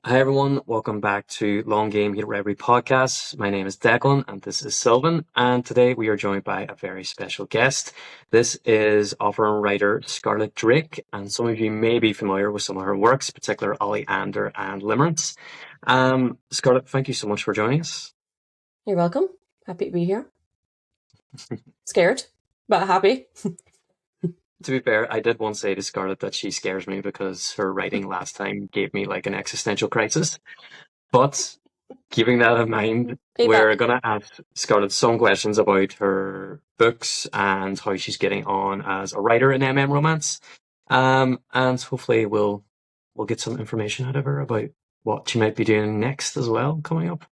Hi everyone, welcome back to Long Game Hero Every podcast. My name is Declan and this is Silvan, and today we are joined by a very special guest. This is author and writer Scarlett Drake, and some of you may be familiar with some of her works, particularly Oleander and Limerence. Scarlett, thank you so much for joining us. You're welcome. Happy to be here. Scared, but happy. To be fair, I did once say to Scarlett that she scares me because her writing last time gave me like an existential crisis. But keeping that in mind, we're going to ask Scarlett some questions about her books and how she's getting on as a writer in romance. And hopefully we'll get some information out of her about what she might be doing next as well coming up.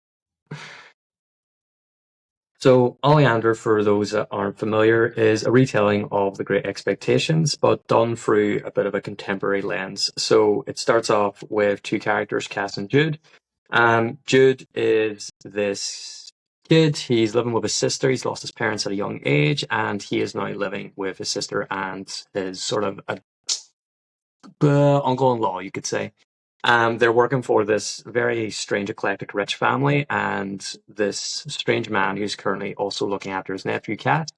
So Oleander, for those that aren't familiar, is a retelling of The Great Expectations, but done through a bit of a contemporary lens. So it starts off with two characters, Cas and Jude. Jude is this kid. He's living with his sister. He's lost his parents at a young age, and he is now living with his sister and his sort of uncle-in-law, you could say. They're working for this very strange, eclectic, rich family, and this strange man who's currently also looking after his nephew, Cat.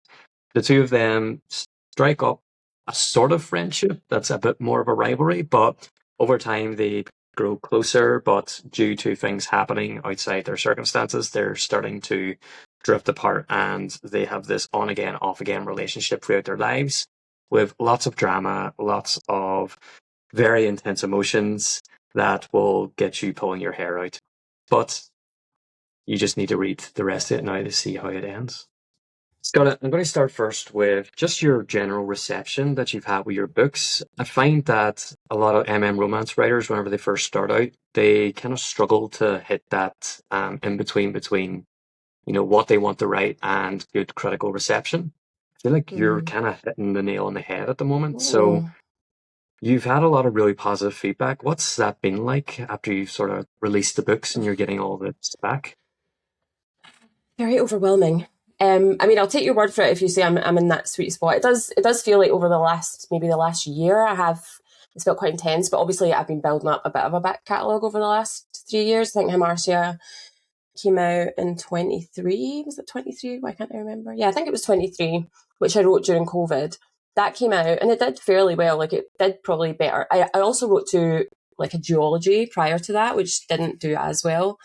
The two of them strike up a sort of friendship that's a bit more of a rivalry, but over time they grow closer. But due to things happening outside their circumstances, they're starting to drift apart, and they have this on-again, off-again relationship throughout their lives with lots of drama, lots of very intense emotions that will get you pulling your hair out. But you just need to read the rest of it now to see how it ends. Scarlett, I'm going to start first with just your general reception that you've had with your books. I find that a lot of romance writers, whenever they first start out, they kind of struggle to hit that in between, what they want to write and good critical reception. I feel like you're kind of hitting the nail on the head at the moment. So you've had a lot of really positive feedback. What's that been like after you've sort of released the books and you're getting all this back? Very overwhelming. I'll take your word for it if you say I'm in that sweet spot. It does feel like over the last year it's felt quite intense, but obviously I've been building up a bit of a back catalogue over the last 3 years. I think Hamartia came out in 23. Was it 23? Why can't I remember? Yeah, I think it was 23, which I wrote during COVID. That came out and it did fairly well. Like it did probably better. I also wrote to like a duology prior to that, which didn't do as well.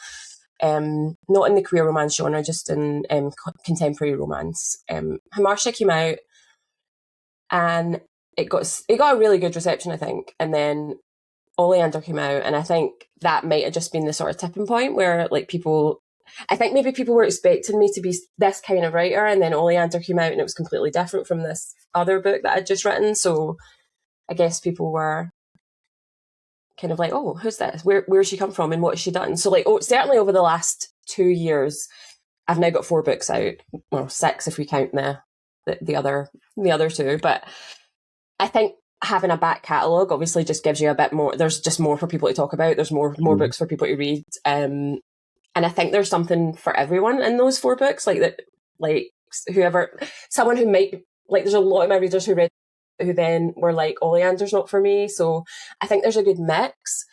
Not in the queer romance genre, just in contemporary romance. Hamartia came out and it got a really good reception, I think. And then Oleander came out, and I think that might have just been the sort of tipping point where like I think maybe people were expecting me to be this kind of writer, and then Oleander came out and it was completely different from this other book that I'd just written. So I guess people were kind of like, oh, who's this? Where's she come from and what has she done? So like, certainly over the last 2 years, I've now got 4 books out. Well, 6 if we count the other 2. But I think having a back catalogue obviously just gives you a bit more. There's just more for people to talk about. There's more books for people to read. And I think there's something for everyone in those 4 books. Like that, like someone who might like. There's a lot of my readers who read who then were like, Oleander's not for me. So I think there's a good mix.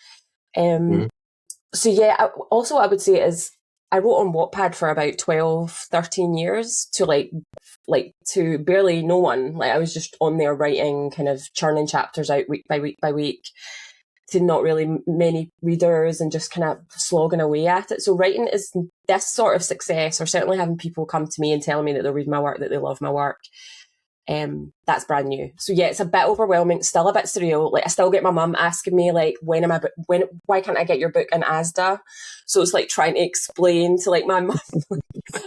So yeah, I would say is I wrote on Wattpad for about 12, 13 years to like to barely no one. Like I was just on there writing, kind of churning chapters out week by week by week to not really many readers and just kind of slogging away at it. So writing is this sort of success, or certainly having people come to me and tell me that they'll read my work, that they love my work. That's brand new. So yeah, it's a bit overwhelming, still a bit surreal. Like I still get my mum asking me like, why can't I get your book in Asda? So it's like trying to explain to like my mum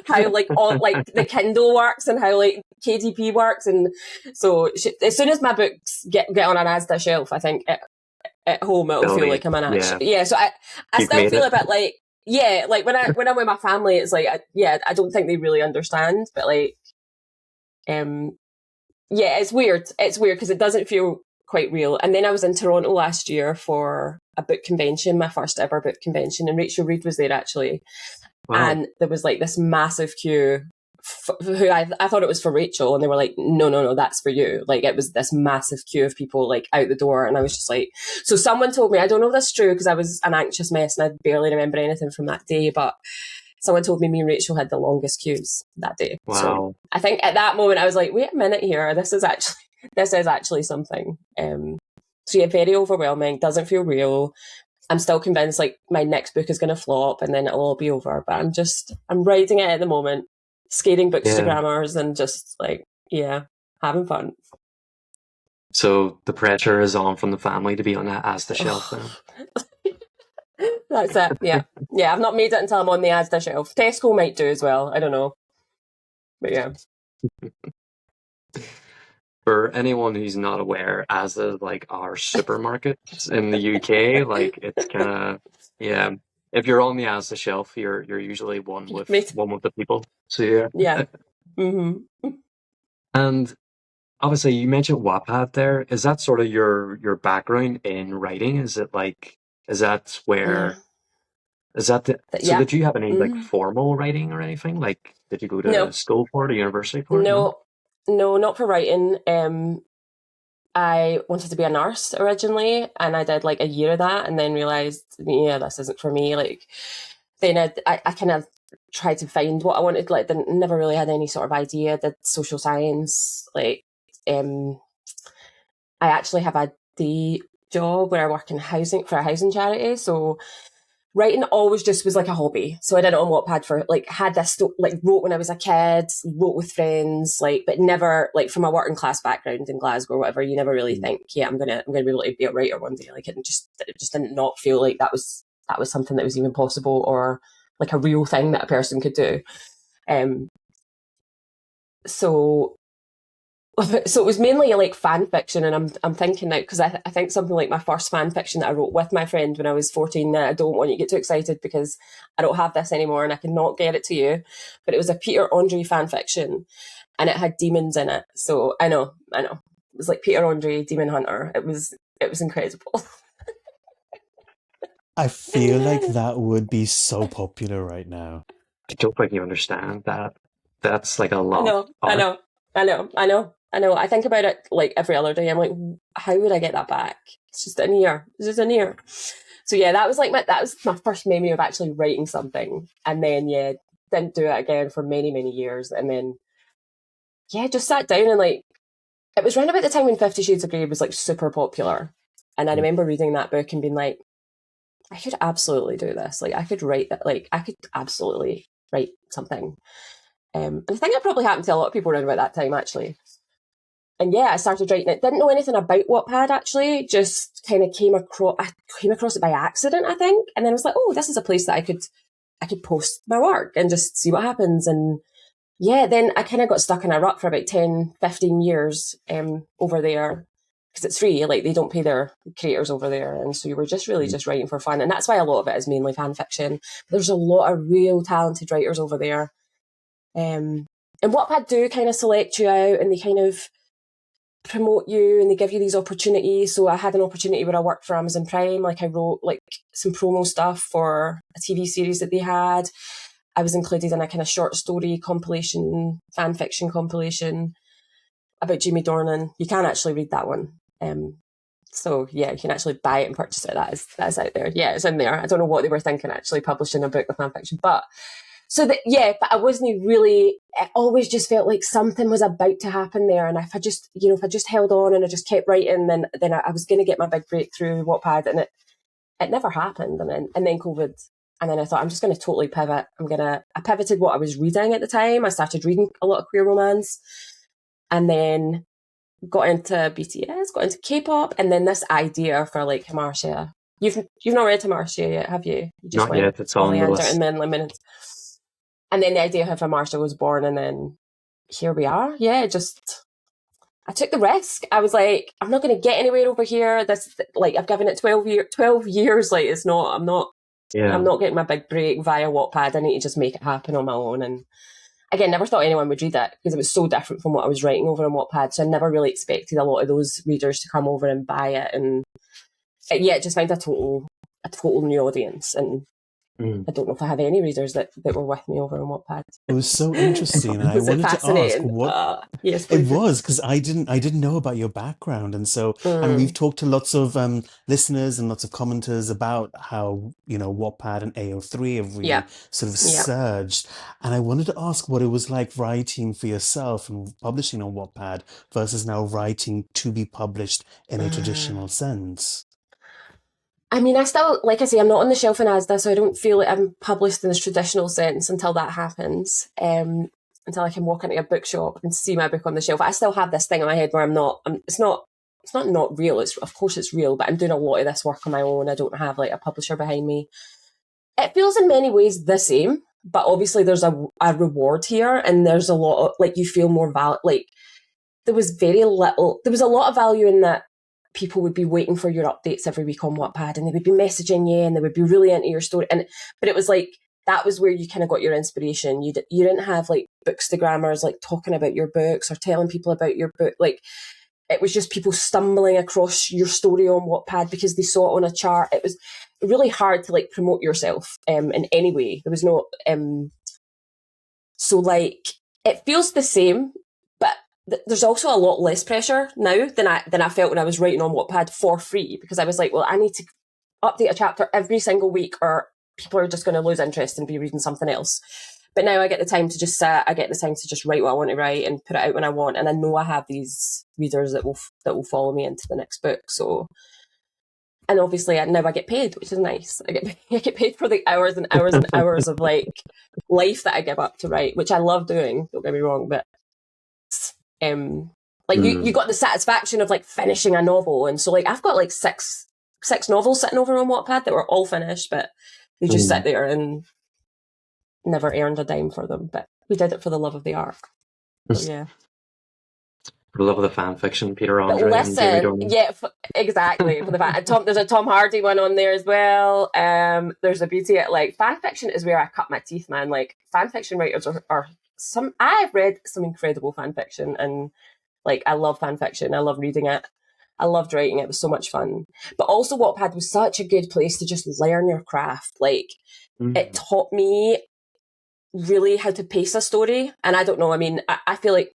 how like all like the Kindle works and how like KDP works. And so as soon as my books get on an Asda shelf, I think at home it'll feel like I'm an actual. Yeah. So I still feel a bit like, yeah, like when I'm with my family, it's like, I don't think they really understand, but like, yeah, it's weird. It's weird because it doesn't feel quite real. And then I was in Toronto last year for a book convention, my first ever book convention, and Rachel Reid was there actually. Wow. And there was like this massive queue who I thought it was for Rachel, and they were like, no, that's for you. Like, it was this massive queue of people like out the door, and I was just like, so someone told me, I don't know if that's true because I was an anxious mess and I barely remember anything from that day, but someone told me and Rachel had the longest queues that day. Wow. So I think at that moment I was like, wait a minute here, this is actually something. So yeah, very overwhelming, doesn't feel real. I'm still convinced like my next book is going to flop and then it'll all be over. But I'm writing it at the moment, scaling books to grammars and just like, yeah, having fun. So the pressure is on from the family to be on that Asda shelf then. That's it. Yeah. Yeah. I've not made it until I'm on the Asda shelf. Tesco might do as well. I don't know. But yeah. For anyone who's not aware, Asda like our supermarkets in the UK, like it's kind of, yeah. If you're on the Asda shelf, you're usually one with the people. So yeah. Yeah. Mm-hmm. And obviously, you mentioned Wattpad there. Is that sort of your background in writing? Is that where? Yeah. Is that so did you have any like formal writing or anything? Like, did you go to school for it or university for it? No, not for writing. I wanted to be a nurse originally, and I did like a year of that, and then realized, yeah, this isn't for me. Like, then I kind of tried to find what I wanted. Like, never really had any sort of idea. Did social science. Like, I actually have a day job where I work in housing for a housing charity. So writing always just was like a hobby. So I did it on Wattpad for like, had this, like wrote when I was a kid, wrote with friends, like, but never like from a working class background in Glasgow or whatever, you never really think, yeah, I'm gonna be able to be a writer one day. Like it just didn't not feel like that was something that was even possible or like a real thing that a person could do. So it was mainly like fan fiction, and I'm thinking now because I think something like my first fan fiction that I wrote with my friend when I was 14. I don't want you to get too excited because I don't have this anymore and I cannot get it to you. But it was a Peter Andre fan fiction, and it had demons in it. So I know, it was like Peter Andre, Demon Hunter. It was incredible. I feel like that would be so popular right now. I don't think you understand that. That's like a lot. I know. I think about it like every other day. I'm like, how would I get that back? It's just in here. So yeah, that was my first memory of actually writing something. And then didn't do it again for many, many years. And then just sat down and like, it was around about the time when 50 Shades of Grey was like super popular. And I remember reading that book and being like, I could absolutely do this. Like I could write that. Like I could absolutely write something. And I think it probably happened to a lot of people around about that time, actually. And I started writing it. Didn't know anything about Wattpad, actually. Just kind of came across it by accident, I think. And then I was like, oh, this is a place that I could post my work and just see what happens. And then I kind of got stuck in a rut for about 10, 15 years over there. Because it's free, like they don't pay their creators over there. And so you were just really just writing for fun. And that's why a lot of it is mainly fan fiction. There's a lot of real talented writers over there. And Wattpad do kind of select you out and they kind of promote you and they give you these opportunities. So I had an opportunity where I worked for Amazon Prime. Like I wrote like some promo stuff for a TV series that they had. I was included in a kind of short story compilation, fan fiction compilation about Jamie Dornan. You can actually read that one. So you can actually buy it and purchase it. That is out there. Yeah, it's in there. I don't know what they were thinking actually publishing a book of fan fiction, but but I wasn't really, it always just felt like something was about to happen there. And if I just held on and I just kept writing, then I was going to get my big breakthrough Wattpad, and it never happened. And then COVID. And then I thought, I'm just going to totally pivot. I pivoted what I was reading at the time. I started reading a lot of queer romance and then got into BTS, got into K-pop. And then this idea for like Hamartia. You've not read Hamartia yet, have you? You just not yet. It's on the list. And then the idea of Hamartia was born, and then here we are. Yeah, I took the risk. I was like, I'm not going to get anywhere over here. This, like, I've given it 12 years. Like, I'm not getting my big break via Wattpad. I need to just make it happen on my own. And again, never thought anyone would read it because it was so different from what I was writing over on Wattpad. So I never really expected a lot of those readers to come over and buy it. And it just found a total new audience. And Mm. I don't know if I have any readers that were with me over on Wattpad. It was so interesting, and I Was it wanted to ask fascinating? what Yes, it please. was, because I didn't know about your background, and we've talked to lots of listeners and lots of commenters about how Wattpad and AO3 have Yeah, really sort of yeah. surged, and I wanted to ask what it was like writing for yourself and publishing on Wattpad versus now writing to be published in a traditional sense. I mean, I still, like I say, I'm not on the shelf in Asda, so I don't feel like I'm published in the traditional sense until that happens. Until I can walk into a bookshop and see my book on the shelf. I still have this thing in my head where it's not real. Of course it's real, but I'm doing a lot of this work on my own. I don't have like a publisher behind me. It feels in many ways the same, but obviously there's a reward here, and there's a lot of, like, you feel more like there was a lot of value in that. People would be waiting for your updates every week on Wattpad, and they would be messaging you, and they would be really into your story. But it was like, that was where you kind of got your inspiration. You didn't have like bookstagrammers like talking about your books or telling people about your book. Like, it was just people stumbling across your story on Wattpad because they saw it on a chart. It was really hard to like promote yourself in any way. There was no so like it feels the same, but there's also a lot less pressure now than I felt when I was writing on Wattpad for free, because I was like, well, I need to update a chapter every single week or people are just going to lose interest and be reading something else. But now I get the time to just sit, I get the time to just write what I want to write and put it out when I want, and I know I have these readers that will follow me into the next book. So, and obviously now I get paid, which is nice. I get paid for the hours and hours and hours of like life that I give up to write, which I love doing. Don't get me wrong, but like you got the satisfaction of like finishing a novel, and so like I've got like six novels sitting over on Wattpad that were all finished, but they just sit there and never earned a dime for them. But we did it for the love of the art. So, yeah. For the love of the fan fiction, Peter But Andre and Jamie listen, Dornan. yeah, exactly. For the fan, there's a Tom Hardy one on there as well. There's a beauty at like fan fiction is where I cut my teeth, man. Like, fan fiction writers are some. I've read some incredible fan fiction, and like I love fan fiction. I love reading it. I loved writing it. It was so much fun. But also Wattpad was such a good place to just learn your craft. Like, it taught me really how to pace a story. And I don't know, I mean, I feel like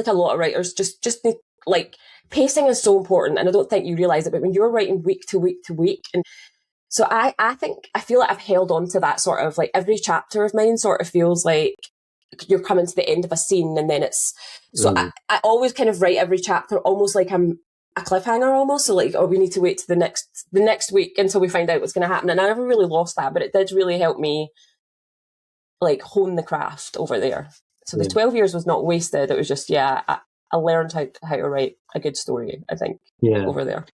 a lot of writers just need, like, pacing is so important, and I don't think you realise it, but when you're writing week to week to week, and so I feel like I've held on to that sort of, like, every chapter of mine sort of feels like you're coming to the end of a scene, and then it's, so I always kind of write every chapter almost like I'm a cliffhanger almost, so like, oh, we need to wait to the next week until we find out what's going to happen, and I never really lost that, but it did really help me like hone the craft over there. So the 12 years was not wasted. It was just, I learned how to write a good story, I think, over there.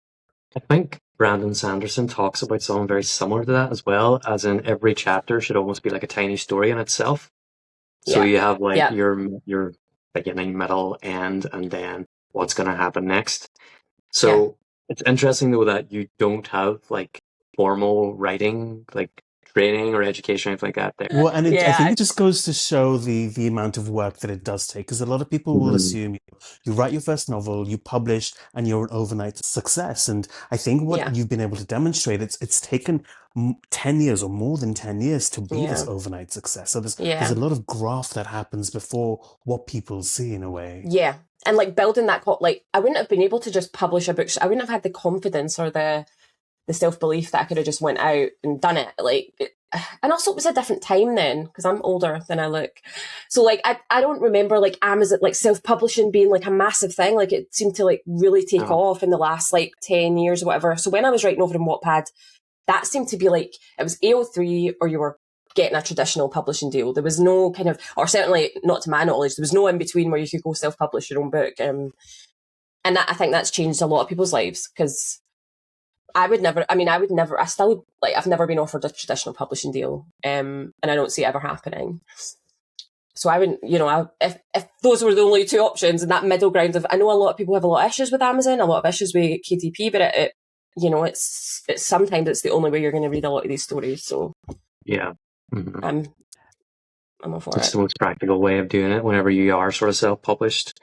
I think Brandon Sanderson talks about something very similar to that as well, as in every chapter should almost be like a tiny story in itself. So you have like your beginning, middle, end, and then what's going to happen next. So it's interesting though that you don't have like formal writing, like training or education or anything like that there. Well, and I think it just goes to show the amount of work that it does take, because a lot of people will assume you write your first novel, you publish, and you're an overnight success. And I think what you've been able to demonstrate, it's taken 10 years or more than 10 years to be this overnight success. So there's a lot of graft that happens before what people see, in a way. Yeah. And like building that, like, I wouldn't have been able to just publish a book. I wouldn't have had the confidence or the self-belief that I could have just went out and done it. Like, and also it was a different time then, because I'm older than I look. So like, I don't remember like Amazon, like self-publishing being like a massive thing. Like, it seemed to like really take off in the last like 10 years or whatever. So when I was writing over in Wattpad, that seemed to be like, it was AO3 or you were getting a traditional publishing deal. There was no kind of, or certainly not to my knowledge, there was no in between where you could go self-publish your own book. And that, I think that's changed a lot of people's lives, because I've never been offered a traditional publishing deal, and I don't see it ever happening. So I wouldn't, if those were the only two options, and that middle ground of, I know a lot of people have a lot of issues with Amazon, a lot of issues with KDP, but it's sometimes it's the only way you're going to read a lot of these stories. So I'm all for it. It's the most practical way of doing it whenever you are sort of self-published,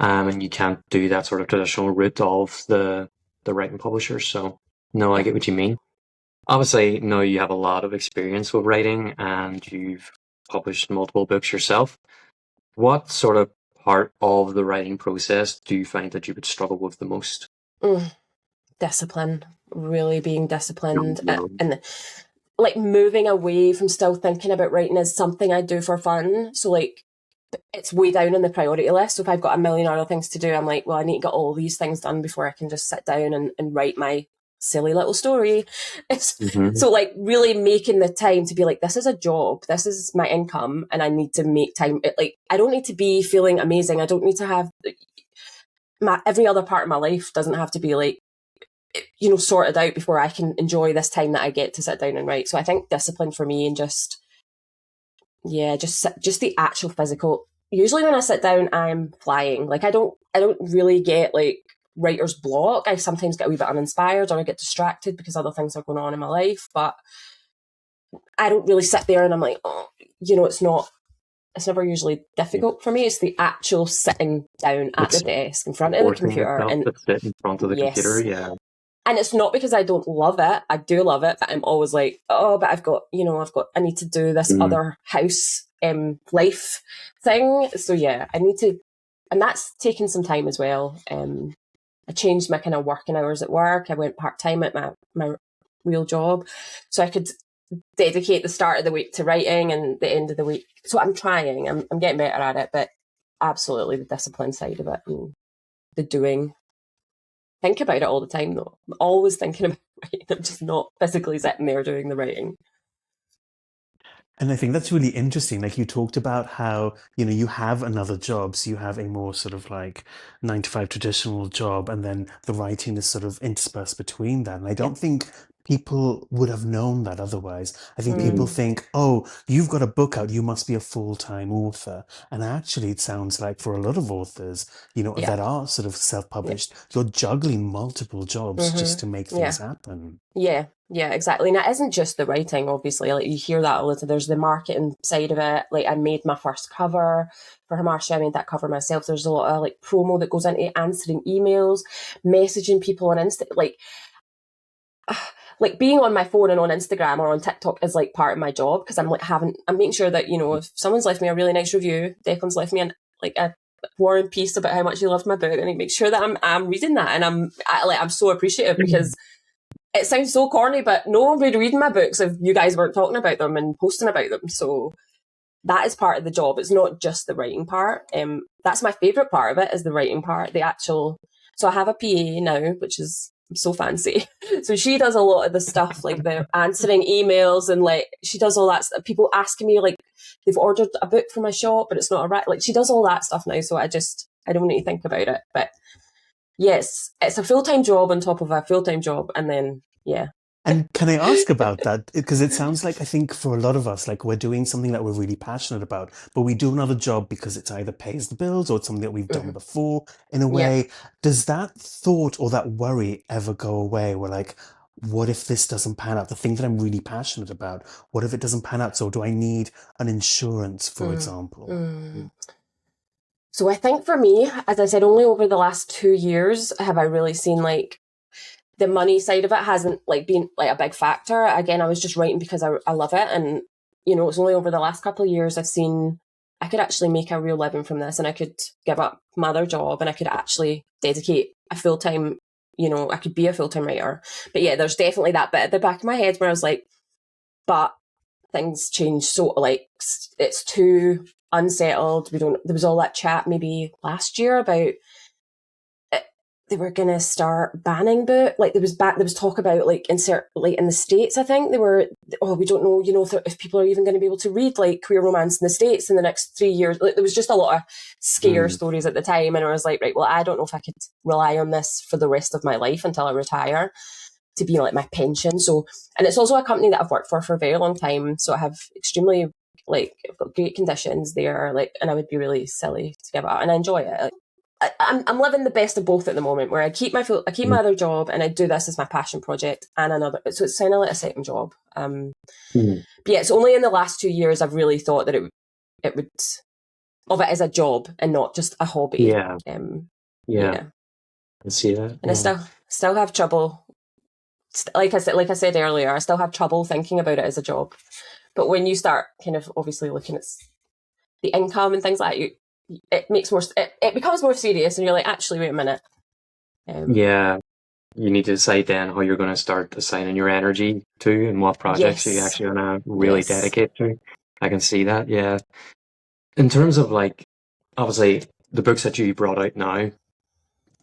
and you can't do that sort of traditional route of the writing publishers. So no, I get what you mean. Obviously, now you have a lot of experience with writing and you've published multiple books yourself. What sort of part of the writing process do you find that you would struggle with the most? Discipline, really being disciplined, No. and like moving away from still thinking about writing is something I do for fun. So like it's way down on the priority list. So if I've got a million other things to do, I'm like, well, I need to get all these things done before I can just sit down and write my silly little story. So like really making the time to be like, this is a job, this is my income, and I need to make time. Like I don't need to be feeling amazing. I don't need to have every other part of my life doesn't have to be like, sorted out before I can enjoy this time that I get to sit down and write. So I think discipline for me, and just the actual physical. Usually when I sit down, I'm flying. Like I don't really get like writer's block. I sometimes get a wee bit uninspired or I get distracted because other things are going on in my life. But I don't really sit there and I'm like, it's never usually difficult for me. It's the actual sitting down at the desk in front of the computer and to sit in front of the computer. Yeah. And it's not because I don't love it. I do love it, but I'm always like, oh, but I need to do this other house life thing. So yeah, I need to, and that's taken some time as well. I changed my kind of working hours at work. I went part-time at my real job. So I could dedicate the start of the week to writing and the end of the week. So I'm trying, I'm getting better at it, but absolutely the discipline side of it and the doing. Think about it all the time though. I'm always thinking about writing. I'm just not physically sitting there doing the writing. And I think that's really interesting. Like you talked about how, you have another job. So you have a more sort of like 9 to 5 traditional job, and then the writing is sort of interspersed between that. And I don't think people would have known that otherwise. I think people think, oh, you've got a book out, you must be a full-time author. And actually, it sounds like for a lot of authors, that are sort of self-published, you're juggling multiple jobs just to make things happen. Yeah, exactly. And it isn't just the writing, obviously. Like you hear that a lot. There's the marketing side of it. Like I made my first cover for Hamartia. I made that cover myself. There's a lot of like promo that goes into answering emails, messaging people on Insta. Like being on my phone and on Instagram or on TikTok is like part of my job because I'm making sure that, if someone's left me a really nice review, Declan's left me a War and Peace about how much he loved my book, and I make sure that I'm reading that, and I'm so appreciative because it sounds so corny, but no one would be reading my books if you guys weren't talking about them and posting about them. So that is part of the job. It's not just the writing part. That's my favourite part of it, is the writing part, the actual. So I have a PA now, which is so fancy. So she does a lot of the stuff, like the answering emails, and like she does all that stuff. People asking me like they've ordered a book from my shop, but it's not like she does all that stuff now. So I don't need to think about it. But yes, it's a full-time job on top of a full-time job, and then And can I ask about that? Because it sounds like, I think for a lot of us, like we're doing something that we're really passionate about, but we do another job because it's either pays the bills or it's something that we've done before in a way. Does that thought or that worry ever go away? We're like, what if this doesn't pan out? The thing that I'm really passionate about, what if it doesn't pan out? So do I need an insurance, for example? So I think for me, as I said, only over the last 2 years have I really seen like the money side of it hasn't like been like a big factor. Again, I was just writing because I love it. And, it's only over the last couple of years I've seen I could actually make a real living from this, and I could give up my other job and I could actually dedicate a full-time, I could be a full-time writer. But yeah, there's definitely that bit at the back of my head where I was like, but things change. So like it's too unsettled. There was all that chat maybe last year about they were going to start banning book. Like there was talk about like in the States, I think we don't know, if people are even going to be able to read like queer romance in the States in the next 3 years. Like there was just a lot of scare stories at the time. And I was like, right, well, I don't know if I could rely on this for the rest of my life until I retire to be like my pension. So, and it's also a company that I've worked for a very long time. So I have extremely I've got great conditions there, and I would be really silly to give it up, and I enjoy it. I'm living the best of both at the moment, where I keep my other job and I do this as my passion project and another. So it's kind of like a second job. But yeah, it's only in the last 2 years I've really thought that it would of it as a job and not just a hobby. Yeah. I see that. And I still have trouble like I said earlier, I still have trouble thinking about it as a job. But when you start kind of obviously looking at the income and things like that, it becomes more serious, and you're like, actually, wait a minute. Yeah, you need to decide then how you're going to start assigning your energy to and what projects you actually going to really dedicate to. I can see that, yeah. In terms of like, obviously, the books that you brought out now,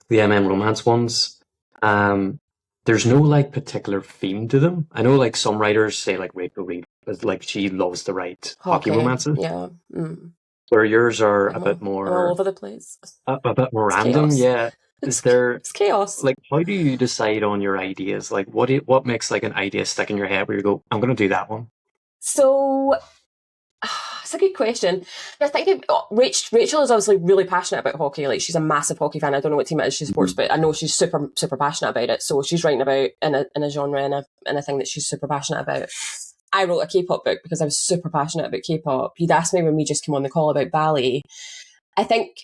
the romance ones, there's no like particular theme to them. I know like some writers say like Rachel Reed, like she loves to write hockey romances. Yeah. Where yours are a bit more all over the place. A bit more random, chaos. yeah. It's chaos. Like, how do you decide on your ideas? Like, what makes like an idea stick in your head where you go, I'm going to do that one? So, it's a good question. I think Rachel is obviously really passionate about hockey. Like, she's a massive hockey fan. I don't know what team it is she supports, but I know she's super, super passionate about it. So she's writing about in a genre and a thing that she's super passionate about. I wrote a K-pop book because I was super passionate about K-pop. You'd asked me when we just came on the call about ballet. I think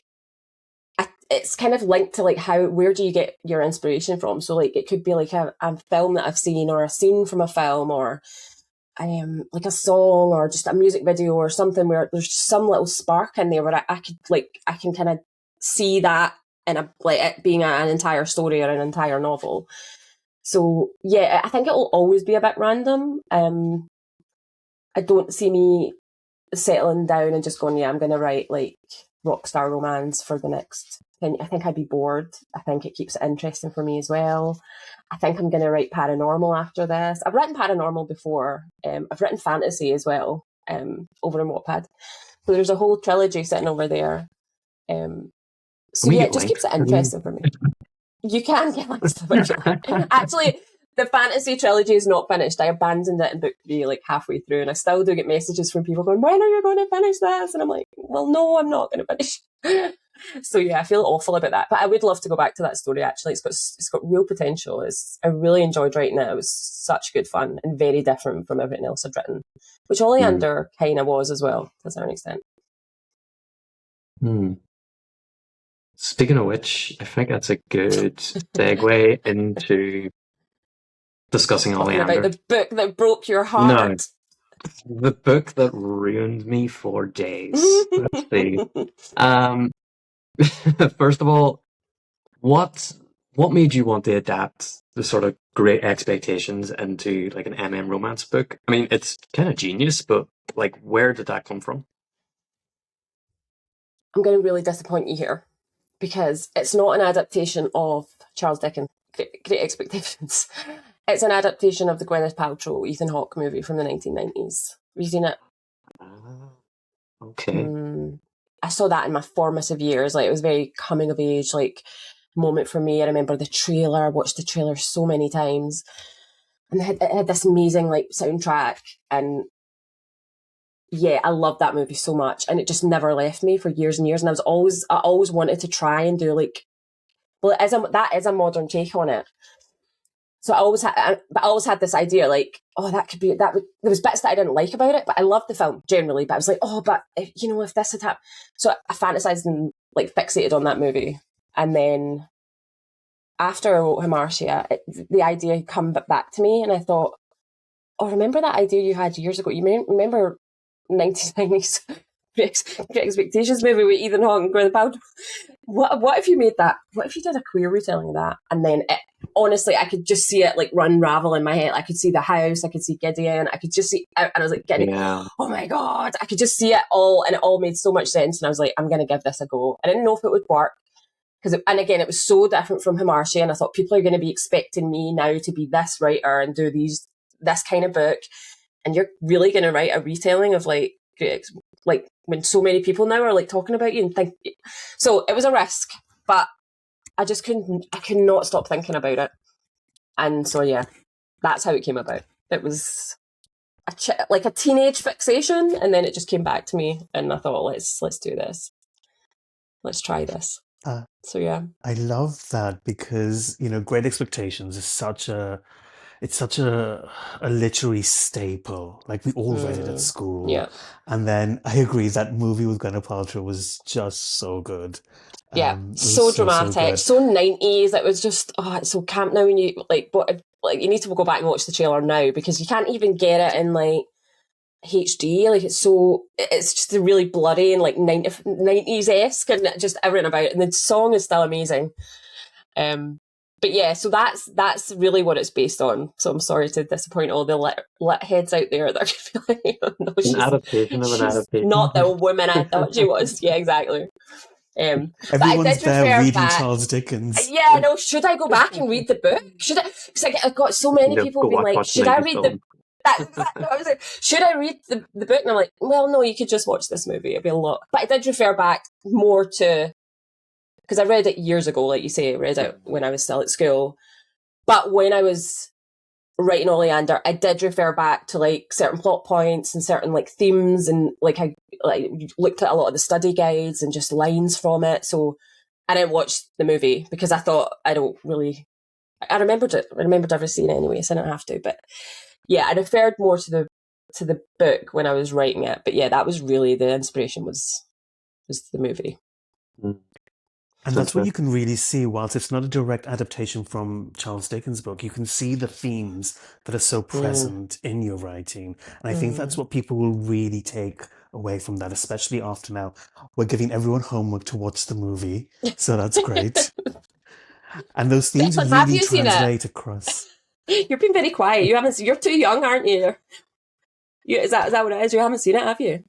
it's kind of linked to like where do you get your inspiration from? So like it could be like a film that I've seen, or a scene from a film, or like a song, or just a music video or something where there's just some little spark in there where I can kind of see that in it being an entire story or an entire novel. So yeah, I think it'll always be a bit random. I don't see me settling down and just going, yeah, I'm going to write like rock star romance for the next 10. I think I'd be bored. I think it keeps it interesting for me as well. I think I'm going to write paranormal after this. I've written paranormal before. I've written fantasy as well, over in Wattpad. So there's a whole trilogy sitting over there. So yeah, it just keeps it interesting for me. You can get links to it. Actually, the fantasy trilogy is not finished. I abandoned it in book 3 like halfway through, and I still do get messages from people going, when are you going to finish this? And I'm like, well, no, I'm not going to finish. So yeah, I feel awful about that. But I would love to go back to that story, actually. It's got real potential. I really enjoyed writing it. It was such good fun and very different from everything else I'd written, which Oleander kind of was as well, to a certain extent. Speaking of which, I think that's a good segue into discussing Oleander. About the book that broke your heart. No, the book that ruined me for days. Let's see. First of all, what made you want to adapt the sort of Great Expectations into like an romance book? I mean, it's kind of genius, but like, where did that come from? I'm going to really disappoint you here, because it's not an adaptation of Charles Dickens' Great Expectations. It's an adaptation of the Gwyneth Paltrow, Ethan Hawke movie from the 1990s. Have you seen it? Okay. I saw that in my formative years. Like, it was very coming of age, like, moment for me. I remember the trailer. I watched the trailer so many times. And it had this amazing, like, soundtrack. And yeah, I loved that movie so much. And it just never left me for years and years. And I always wanted to try and do like, well, that is a modern take on it. So I always had this idea, like, oh, that could be that. There was bits that I didn't like about it, but I loved the film generally. But I was like, oh, but if this had happened, so I fantasized and like fixated on that movie. And then after I wrote Hamartia, the idea had come back to me, and I thought, oh, remember that idea you had years ago? You remember 1990s Great Expectations movie with Ethan Hawke and Gwyneth Paltrow? What if you made that? What if you did a queer retelling of that? And then, honestly, I could just see it like unravel in my head. I could see the house. I could see Gideon. I could just see, and I was like, Gideon, oh my God. I could just see it all, and it all made so much sense. And I was like, I'm going to give this a go. I didn't know if it would work. And again, it was so different from Hamartia, and I thought people are going to be expecting me now to be this writer and do this kind of book. And you're really going to write a retelling of like when so many people now are like talking about you and think. So it was a risk, but I could not stop thinking about it. And so, yeah, that's how it came about. It was like a teenage fixation, and then it just came back to me, and I thought, let's do this. Let's try this. So yeah, I love that, because Great Expectations is such a literary staple. Like, we all read it at school. Yeah. And then I agree, that movie with Gwyneth Paltrow was just so good. Yeah, so dramatic, so 90s. It was just, it's so camp now. When you like, like you need to go back and watch the trailer now, because you can't even get it in like HD. Like it's just really bloody and like 90s-esque and just everything about it. And the song is still amazing. But yeah, so that's really what it's based on. So I'm sorry to disappoint all the lit heads out there that feel like, no, an adaptation of an adaptation. Not the woman I thought she was. Yeah, exactly. Everyone's but I did there reading back. Charles Dickens. Yeah, no. Should I go back and read the book? Should I? Because I got so many people being like, "Should I read the?" I was like, "Should I read the book?" And I'm like, "Well, no. You could just watch this movie. It'll be a lot." But I did refer back more to, because I read it years ago, like you say, I read it when I was still at school. But when I was writing Oleander, I did refer back to like certain plot points and certain like themes, and like I looked at a lot of the study guides and just lines from it. So I didn't watch the movie because I thought I remembered it. I remembered every scene anyway, so I didn't have to. But yeah, I referred more to the book when I was writing it. But yeah, that was really the inspiration was the movie. And that's what you can really see. Whilst it's not a direct adaptation from Charles Dickens' book, you can see the themes that are so present in your writing. And I think that's what people will really take away from that, especially after now we're giving everyone homework to watch the movie. So that's great. And those themes Declan, really translate across. You're being very quiet. You're too young, aren't you? Is that what it is? You haven't seen it, have you?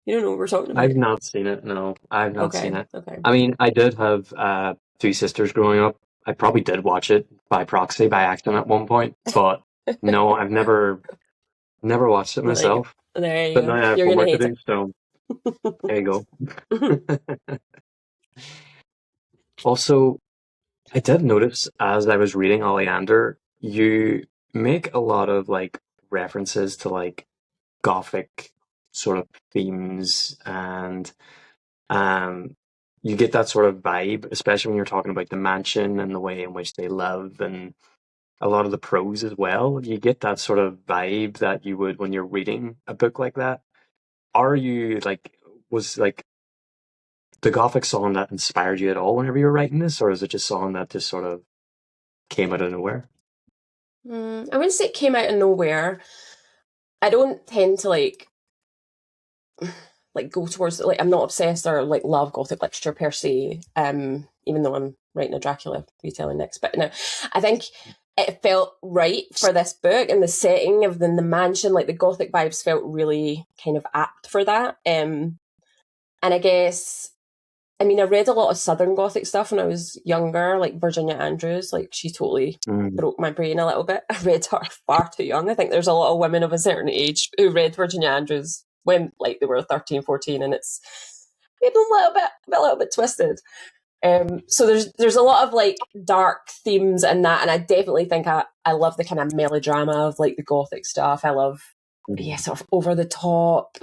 You don't know what we're talking about. I've not seen it. No, I've not seen it. Okay. I mean, I did have two sisters growing up. I probably did watch it by proxy, by accident at one point, but no, I've never watched it myself. There you but go. now I have You're homework gonna to hate do, it. so there you go. Also, I did notice as I was reading Oleander, you make a lot of like references to like gothic sort of themes, and you get that sort of vibe, especially when you're talking about the mansion and the way in which they live, and a lot of the prose as well. You get that sort of vibe that you would when you're reading a book like that. Are you like, was like the gothic song that inspired you at all whenever you were writing this, or is it just song that just sort of came out of nowhere? I wouldn't say it came out of nowhere. I don't tend to like go towards like, I'm not obsessed or like love gothic literature per se. Even though I'm writing a Dracula retelling next, but no, I think it felt right for this book, and the setting of the mansion, like the gothic vibes, felt really kind of apt for that. And I guess, I mean, I read a lot of Southern Gothic stuff when I was younger, like Virginia Andrews. Like, she totally broke my brain a little bit. I read her far too young. I think there's a lot of women of a certain age who read Virginia Andrews when, like, they were 13, 14, and it's made them a little bit twisted. So there's a lot of, like, dark themes in that, and I definitely think I love the kind of melodrama of, like, the Gothic stuff. I love, sort of over the top.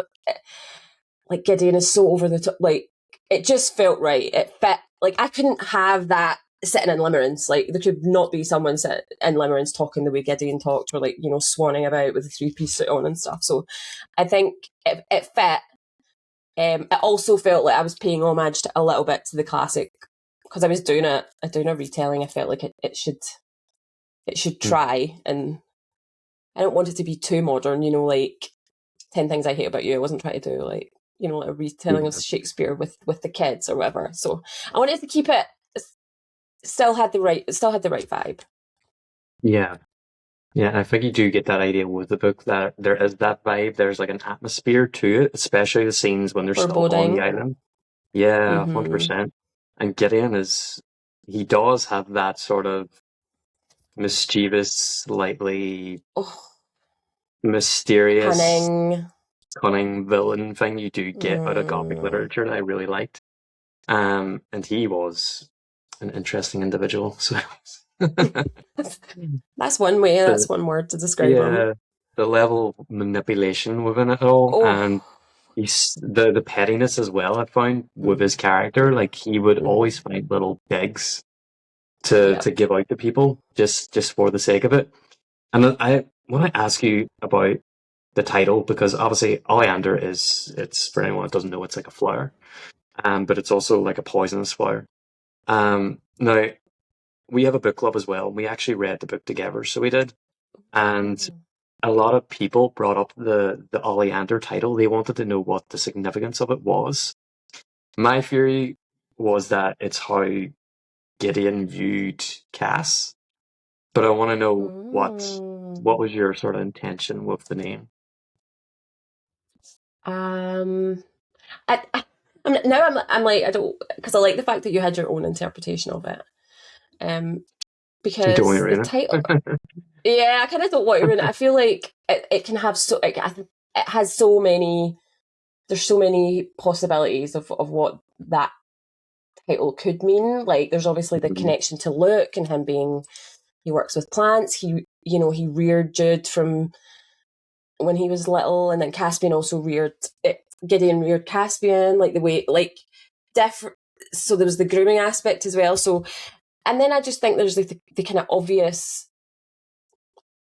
Like, Gideon is so over the top, like, it just felt right. It fit. Like, I couldn't have that sitting in limerence. Like, there could not be someone sitting in limerence talking the way Gideon talked, or like, you know, swanning about with a 3-piece suit on and stuff. So I think it fit. It also felt like I was paying homage to a little bit to the classic, because I was doing a retelling. I felt like it should try, and I don't want it to be too modern, you know, like 10 Things I Hate About You. I wasn't trying to do like, you know, a retelling of Shakespeare with the kids or whatever. So I wanted to keep it still had the right vibe. Yeah. Yeah, I think you do get that idea with the book, that there is that vibe. There's like an atmosphere to it, especially the scenes when they're still on the island. Yeah, 100%. And Gideon he does have that sort of mischievous, slightly mysterious, cunning villain thing you do get out of Gothic literature that I really liked. And he was an interesting individual. So that's one way. That's one word to describe him. The level of manipulation within it all, and he's the pettiness as well. I found with his character, like he would always find little digs to give out to people just for the sake of it. And I want to ask you about the title, because obviously Oleander it's for anyone that doesn't know, it's like a flower, but it's also like a poisonous flower. Now, we have a book club as well. We actually read the book together, so we did. And a lot of people brought up the Oleander title. They wanted to know what the significance of it was. My theory was that it's how Gideon viewed Cas, but I want to know what was your sort of intention with the name? I'm like, I don't, because I like the fact that you had your own interpretation of it. Because the title, yeah, I kind of don't want to ruin it. I feel like it can have it has so many. There's so many possibilities of what that title could mean. Like, there's obviously the connection to Luke and him being, he works with plants. He reared Jude from when he was little, and then Caspian also Gideon reared Caspian, like the way, like, different. So there was the grooming aspect as well. So, and then I just think there's the kind of obvious,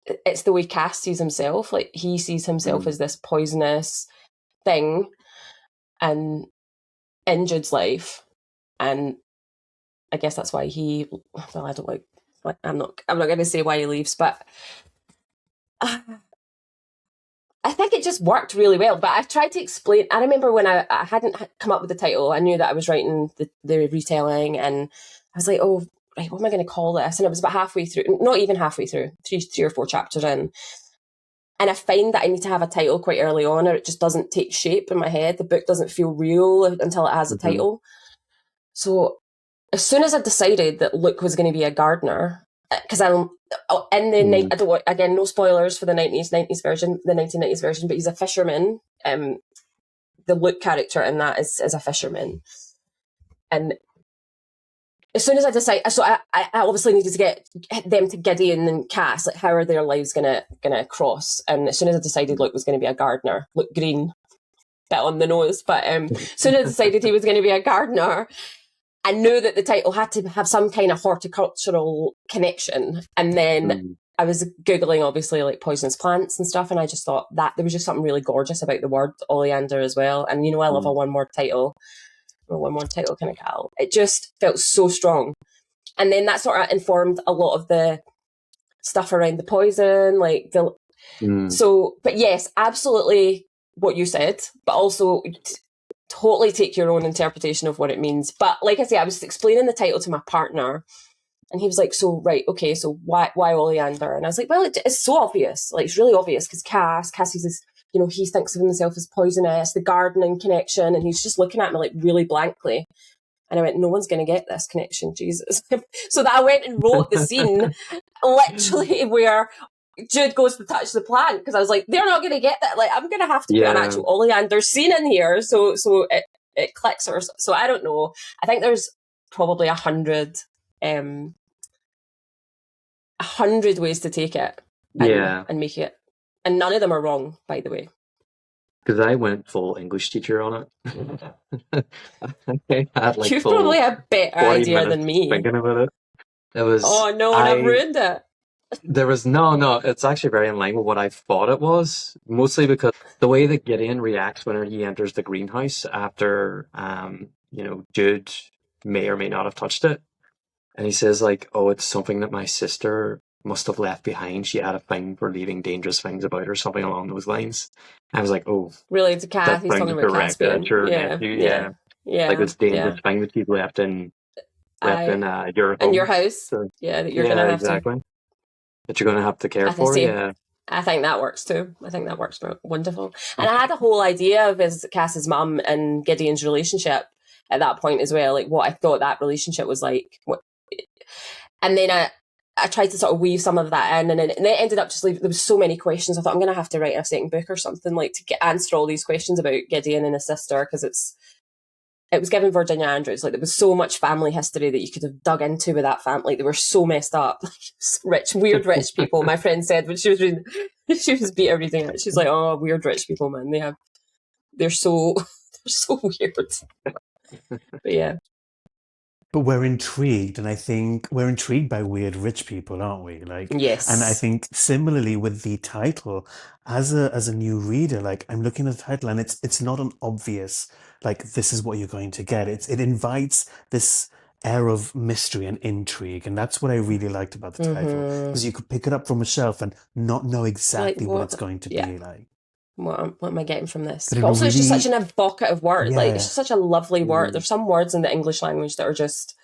it's the way Cas sees himself. Like, he sees himself as this poisonous thing and in Jude's life. And I guess that's why I don't like, I'm not going to say why he leaves, but I think it just worked really well. But I've tried to explain. I remember when I hadn't come up with the title, I knew that I was writing the retelling, and I was like, oh, right, what am I going to call this? And it was about halfway through, not even halfway through, three or four chapters in. And I find that I need to have a title quite early on, or it just doesn't take shape in my head. The book doesn't feel real until it has a title. So as soon as I decided that Luke was going to be a gardener, because I'm in the I don't want, again, no spoilers for the 1990s version, but he's a fisherman. The Luke character in that is a fisherman, and as soon as I decided, so I obviously needed to get them to Gideon and Cas, like, how are their lives gonna cross? And as soon as I decided Luke was going to be a gardener, Luke Green, bit on the nose, but as soon as I decided he was going to be a gardener, I knew that the title had to have some kind of horticultural connection. And then I was Googling, obviously, like poisonous plants and stuff, and I just thought that there was just something really gorgeous about the word Oleander as well. And, I love a one-word title. A one-word title kind of gal. It just felt so strong. And then that sort of informed a lot of the stuff around the poison, like so, but yes, absolutely what you said, but also totally take your own interpretation of what it means. But like I say, I was explaining the title to my partner, and he was like, so, right, okay, so why Oleander? And I was like, well, it's so obvious. Like, it's really obvious, because Cas is this, he thinks of himself as poisonous, the gardening connection, and he's just looking at me like really blankly. And I went, no one's going to get this connection, Jesus. So that I went and wrote the scene literally where Jude goes to touch the plant, because I was like, they're not going to get that. Like, I'm going to have to put an actual Oleander scene in here, so it clicks. Or so I don't know. I think there's probably 100 ways to take it and make it, and none of them are wrong, by the way. Because I went full English teacher on it. I had like You've probably a better idea than me. Thinking about it. It was. Oh no, and I've ruined it. There was no. It's actually very in line with what I thought it was. Mostly because the way that Gideon reacts when he enters the greenhouse after, Jude may or may not have touched it, and he says like, "Oh, it's something that my sister must have left behind. She had a thing for leaving dangerous things about her," something along those lines. I was like, "Oh, really?" To Cas, he's talking about Caspian. Yeah. Like this dangerous thing that you've left in your home. In your house. So, that you're gonna have exactly. That you're gonna have to care for. Yeah. I think that works too. I think that works wonderful. And I had a whole idea of Cas's mum and Gideon's relationship at that point as well, like what I thought that relationship was like. And then I tried to sort of weave some of that in, and then it ended up just there was so many questions. I thought I'm going to have to write a second book or something, like, to answer all these questions about Gideon and his sister, because it was given Virginia Andrews. Like, there was so much family history that you could have dug into with that family. Like, they were so messed up, like, weird rich people. My friend said when she was reading, she was reading it. She's like, "Oh, weird rich people, man. They're so weird." But yeah. But we're intrigued, and I think we're intrigued by weird rich people, aren't we? Like, yes. And I think similarly with the title, as a new reader, like, I'm looking at the title, and it's not an obvious, like, this is what you're going to get. It invites this air of mystery and intrigue, and that's what I really liked about the title, because you could pick it up from a shelf and not know exactly what it's going to be like. What am I getting from this? But But also, really, it's just such an evocative word. Like, it's just such a lovely word. There's some words in the English language that are just,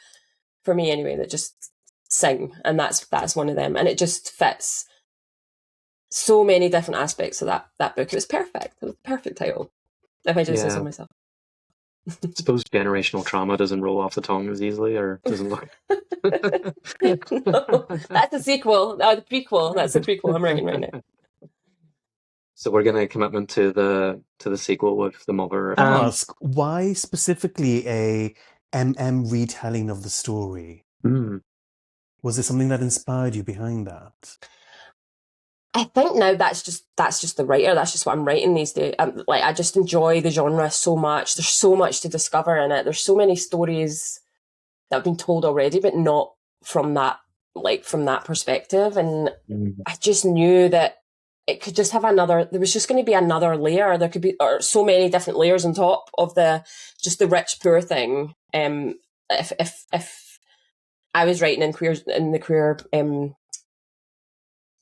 for me anyway, that just sing, and that's one of them. And it just fits so many different aspects of that book. It was perfect. It was a perfect title, if I do say so myself. I suppose generational trauma doesn't roll off the tongue as easily, or doesn't look. No, that's a sequel. No, the prequel. That's the prequel I'm writing right now. So we're getting a commitment to the sequel with the mother. Ask why specifically a retelling of the story? Was there something that inspired you behind that? I think now that's just the writer. That's just what I'm writing these days. Like, I just enjoy the genre so much. There's so much to discover in it. There's so many stories that have been told already, but not from that perspective. And I just knew that it could just have there was just going to be another layer. There could be so many different layers on top of the rich poor thing. If I was writing in the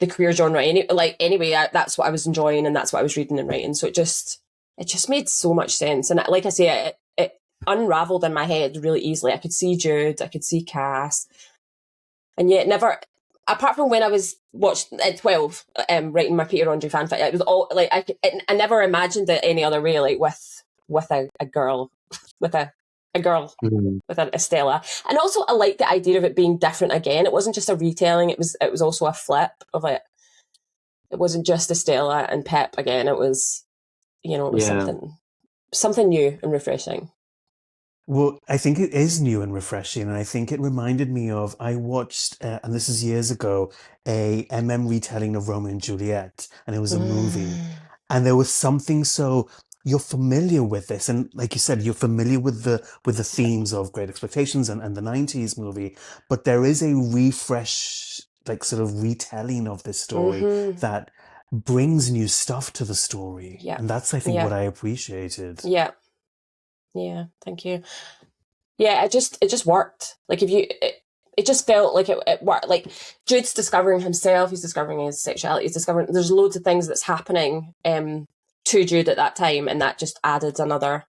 queer genre anyway, that's what I was enjoying, and that's what I was reading and writing. So it just made so much sense. And like I say, it unraveled in my head really easily. I could see Jude, I could see Cas, and yet never, apart from when I was at 12, writing my Peter Andre fanfic, it was all like I never imagined it any other way, like with a girl, with a girl, with an Estella. And also I liked the idea of it being different again. It wasn't just a retelling, it was also a flip of it. It wasn't just Estella and Pep again. It was, it was something new and refreshing. Well, I think it is new and refreshing, and I think it reminded me of, I watched, and this is years ago, a retelling of Romeo and Juliet, and it was a movie. And there was something so, you're familiar with this, and like you said, you're familiar with the themes of Great Expectations and the 90s movie, but there is a refresh, like sort of retelling of this story that brings new stuff to the story. Yeah. And that's, I think, what I appreciated. Yeah. Yeah, thank you. Yeah, it just worked. Like, it just felt like it worked. Like, Jude's discovering himself, he's discovering his sexuality, there's loads of things that's happening to Jude at that time, and that just added another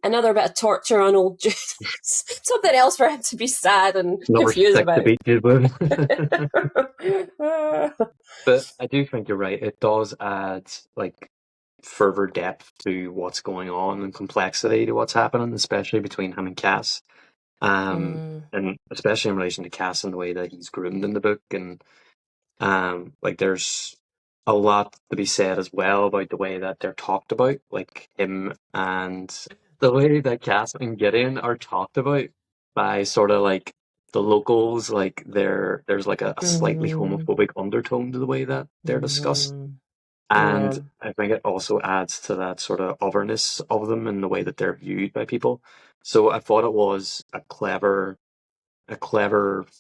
bit of torture on old Jude. Something else for him to be sad and confused about. But I do think you're right. It does add like further depth to what's going on and complexity to what's happening, especially between him and Cas. And especially in relation to Cas and the way that he's groomed in the book. And like there's a lot to be said as well about the way that they're talked about, like him and the way that Cas and Gideon are talked about by sort of like the locals. Like there's like a slightly homophobic undertone to the way that they're discussed. And I think it also adds to that sort of otherness of them and the way that they're viewed by people. So I thought it was a clever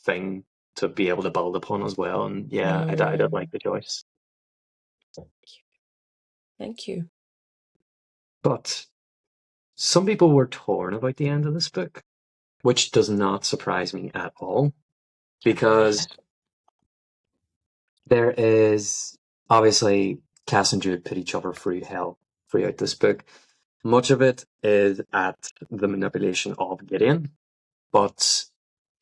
thing to be able to build upon as well. And yeah, I did like the choice. Thank you. But some people were torn about the end of this book, which does not surprise me at all, because there is obviously Cas and Jude put each other through hell throughout this book. Much of it is at the manipulation of Gideon, but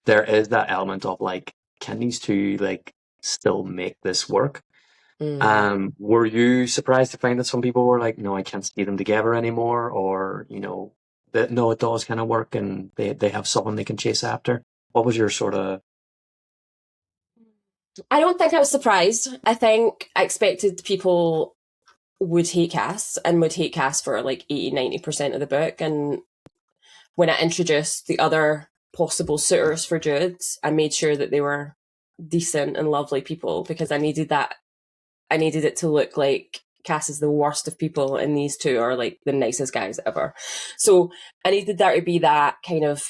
there is that element of like, can these two like still make this work? Were you surprised to find that some people were like, no, I can't see them together anymore, or that no, it does kind of work and they have someone they can chase after? What was your sort of? I don't think I was surprised. I think I expected people would hate Cas and would hate Cas for like 80-90% of the book. And when I introduced the other possible suitors for Jude, I made sure that they were decent and lovely people, because I needed that. I needed it to look like Cas is the worst of people and these two are like the nicest guys ever. So I needed there to be that kind of,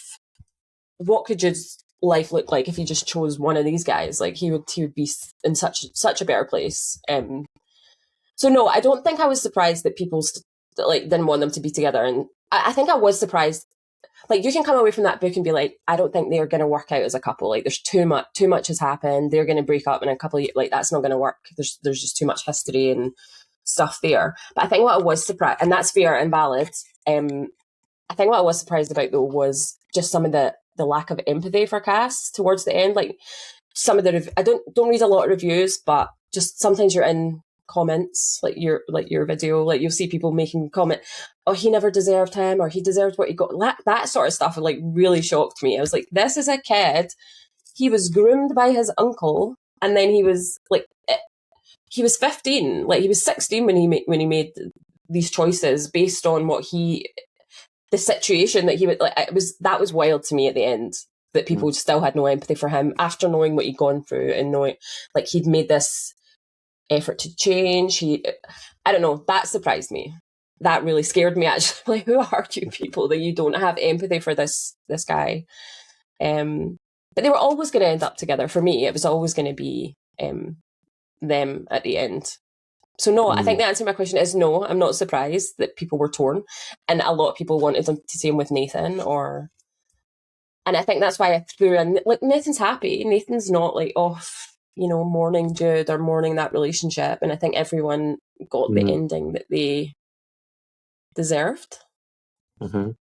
what could Jude's life look like if he just chose one of these guys? Like he would be in such a better place. So no, I don't think I was surprised that people didn't want them to be together. And I think I was surprised like you can come away from that book and be like, I don't think they're going to work out as a couple. Like there's too much has happened. They're going to break up in a couple of years. Like that's not going to work. There's just too much history and stuff there. But I think what I was surprised, and that's fair and valid. I think what I was surprised about though was just some of the lack of empathy for Cass towards the end. Like some of the I don't read a lot of reviews, but just sometimes you're in comments, like your video, like you'll see people making comment, oh, he never deserved him, or he deserved what he got. That sort of stuff like really shocked me. I was like, this is a kid. He was groomed by his uncle, and then he was like, he was 15, like he was 16 when he made these choices based on the situation that he would like. That was wild to me at the end, that people still had no empathy for him after knowing what he'd gone through and knowing like he'd made this effort to change. I don't know, that surprised me. That really scared me actually. Like, who are you people that you don't have empathy for this guy? But they were always going to end up together. For me, it was always going to be them at the end. So no, I think the answer to my question is no. I'm not surprised that people were torn, and a lot of people wanted them to see him with Nathan, and I think that's why I threw in like Nathan's happy. Nathan's not like off, mourning Jude or mourning that relationship, and I think everyone got the ending that they deserved. And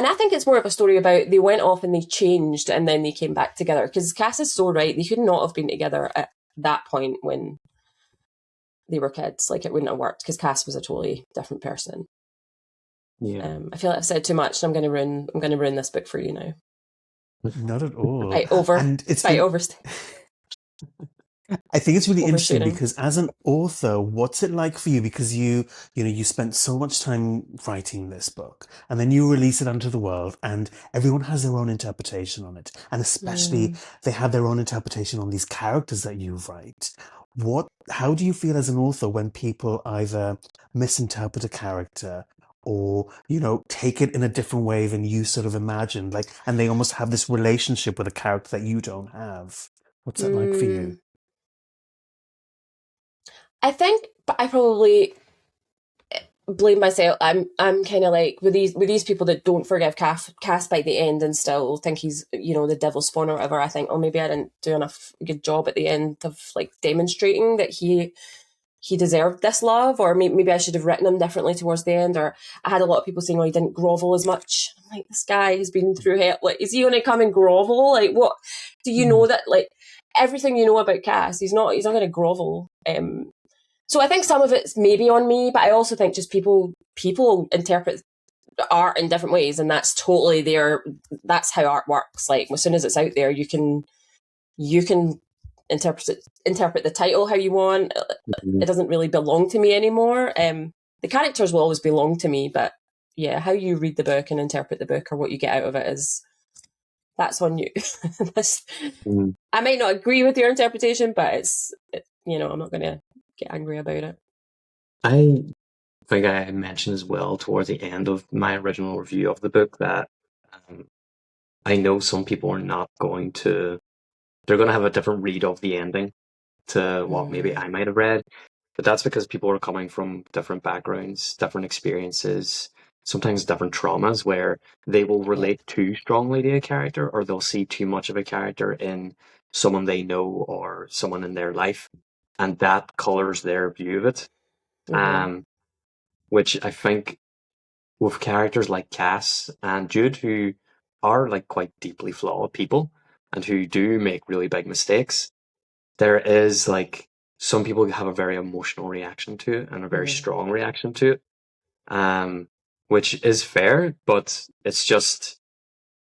I think it's more of a story about they went off and they changed and then they came back together, because Cass is so right. They could not have been together at that point when they were kids. Like, it wouldn't have worked, because Cass was a totally different person. Yeah. I feel like I've said too much, and I'm going to ruin this book for you now. Not at all. I overstay. I think it's really interesting Overshooting. because as an author, what's it like for you? Because you spent so much time writing this book, and then you release it onto the world, and everyone has their own interpretation on it. And especially they have their own interpretation on these characters that you write. How do you feel as an author when people either misinterpret a character or, take it in a different way than you sort of imagined, like, and they almost have this relationship with a character that you don't have? What's that like for you? I think I probably blame myself. I'm kind of like with these people that don't forgive Cass by the end and still think he's the devil's spawn or whatever. I think, oh, maybe I didn't do enough good job at the end of like demonstrating that he deserved this love, or maybe I should have written him differently towards the end. Or I had a lot of people saying, oh, he didn't grovel as much. I'm like, this guy has been through hell. Like, is he going to come and grovel? Like, what do you know that like everything you know about Cass, he's not going to grovel. So I think some of it's maybe on me, but I also think just people interpret art in different ways, and that's totally that's how art works. Like, as soon as it's out there, you can interpret the title how you want. It doesn't really belong to me anymore. The characters will always belong to me, but yeah, how you read the book and interpret the book, or what you get out of it, that's on you. I might not agree with your interpretation, but I'm not going to get angry about it. I think I mentioned as well towards the end of my original review of the book that I know some people are not going to, they're going to have a different read of the ending to what maybe I might have read. But that's because people are coming from different backgrounds, different experiences, sometimes different traumas, where they will relate too strongly to a character, or they'll see too much of a character in someone they know or someone in their life, and that colors their view of it. Which I think with characters like Cass and Jude, who are like quite deeply flawed people and who do make really big mistakes, there is like some people have a very emotional reaction to it and a very strong reaction to it, which is fair, but it's just,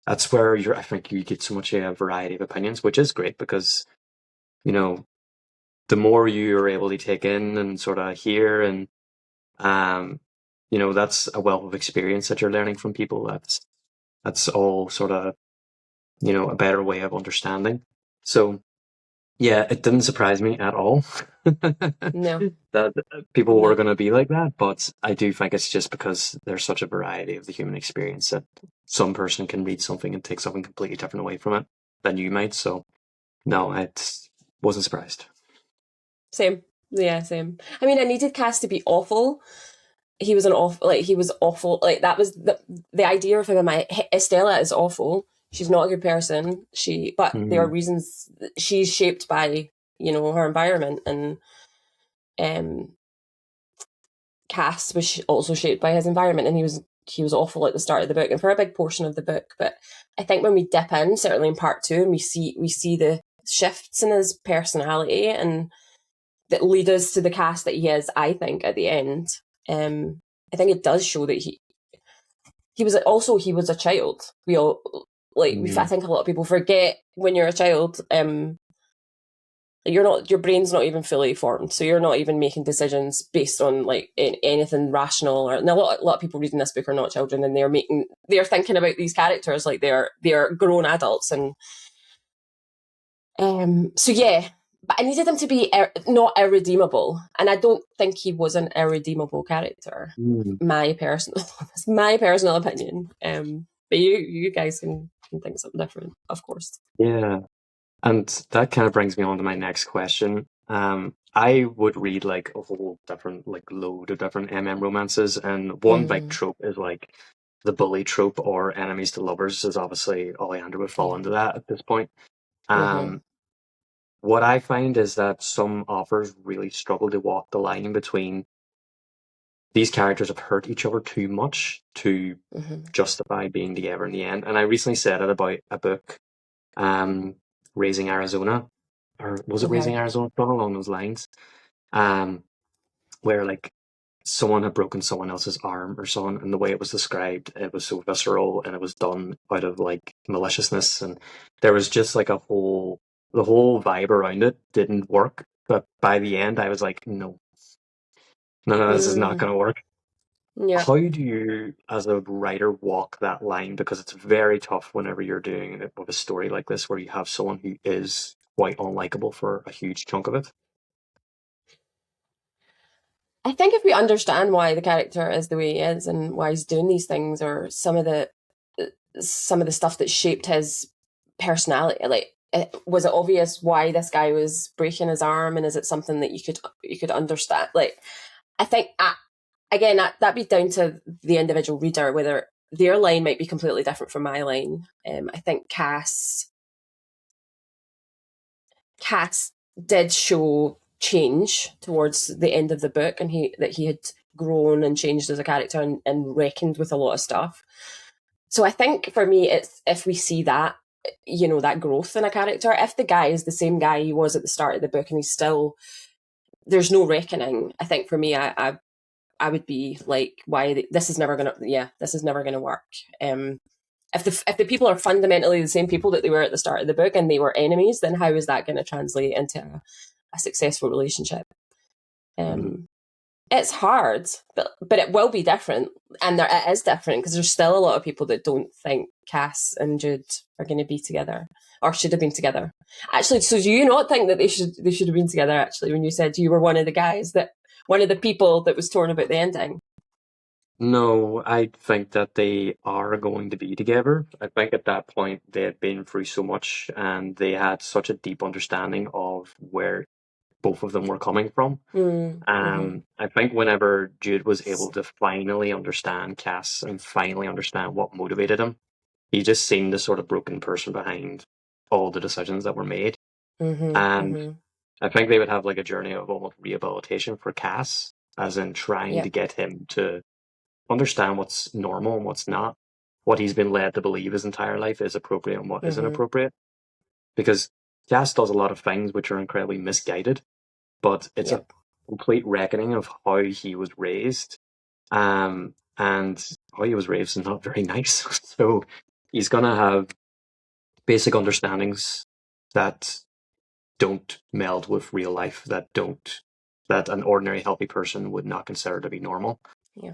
that's where I think you get so much a variety of opinions, which is great, because the more you're able to take in and sort of hear, and that's a wealth of experience that you're learning from people. That's all sort of a better way of understanding. So yeah, it didn't surprise me at all. No. That people were going to be like that, but I do think it's just because there's such a variety of the human experience that some person can read something and take something completely different away from it than you might. So no, I wasn't surprised. Same. Yeah, same. I mean, I needed Cass to be awful, he was an awful, like, he was awful. Like, that was the idea of him in my, Estella is awful. She's not a good person. But there are reasons she's shaped by, you know, her environment, and Cas was also shaped by his environment, and he was awful at the start of the book and for a big portion of the book. But I think when we dip in, certainly in part 2, and we see the shifts in his personality and that lead us to the Cas that he is, I think, at the end. I think it does show that he was a child. We all, like, I think a lot of people forget when you're a child, your brain's not even fully formed, so you're not even making decisions based on like anything rational. And a lot of people reading this book are not children, and they're thinking about these characters like they're grown adults. And so yeah, but I needed him to be not irredeemable, and I don't think he was an irredeemable character. My personal opinion. But you guys can think something different, of course. Yeah. And that kind of brings me on to my next question. I would read like a whole different, like, load of different romances, and one big trope is like the bully trope, or enemies to lovers, is obviously Oleander would fall into that at this point. What I find is that some authors really struggle to walk the line between these characters have hurt each other too much to justify being together in the end. And I recently said it about a book, Raising Arizona, or was it Raising Arizona? Something along those lines, where like someone had broken someone else's arm or something, and the way it was described, it was so visceral, and it was done out of like maliciousness, and there was just like the whole vibe around it didn't work. But by the end, I was like, no, this is not going to work. Yeah. How do you, as a writer, walk that line? Because it's very tough whenever you're doing it with a story like this, where you have someone who is quite unlikable for a huge chunk of it. I think if we understand why the character is the way he is and why he's doing these things, or some of the stuff that shaped his personality, like, was it obvious why this guy was breaking his arm, and is it something that you could understand? Like, I think again that'd be down to the individual reader, whether their line might be completely different from my line. I think Cas did show change towards the end of the book, and he had grown and changed as a character, and reckoned with a lot of stuff. So I think for me, it's if we see that, you know, that growth in a character. If the guy is the same guy he was at the start of the book, and he's still, there's no reckoning, I think for me, I would be like, why this is never gonna work. If the people are fundamentally the same people that they were at the start of the book, and they were enemies, then how is that going to translate into a successful relationship? It's hard, but it will be different, and it is different because there's still a lot of people that don't think Cas and Jude are going to be together, or should have been together. Actually, so do you not think that they should have been together? Actually, when you said you were one of the people that was torn about the ending. No, I think that they are going to be together. I think at that point they had been through so much, and they had such a deep understanding of where both of them were coming from. I think whenever Jude was able to finally understand Cas and finally understand what motivated him, he just seemed the sort of broken person behind all the decisions that were made. And I think they would have like a journey of almost rehabilitation for Cas, as in trying to get him to understand what's normal and what's not, what he's been led to believe his entire life is appropriate and what isn't appropriate. Because Cas does a lot of things which are incredibly misguided, but it's a complete reckoning of how he was raised, and how he was raised is not very nice. So he's gonna have basic understandings that don't meld with real life, that an ordinary healthy person would not consider to be normal.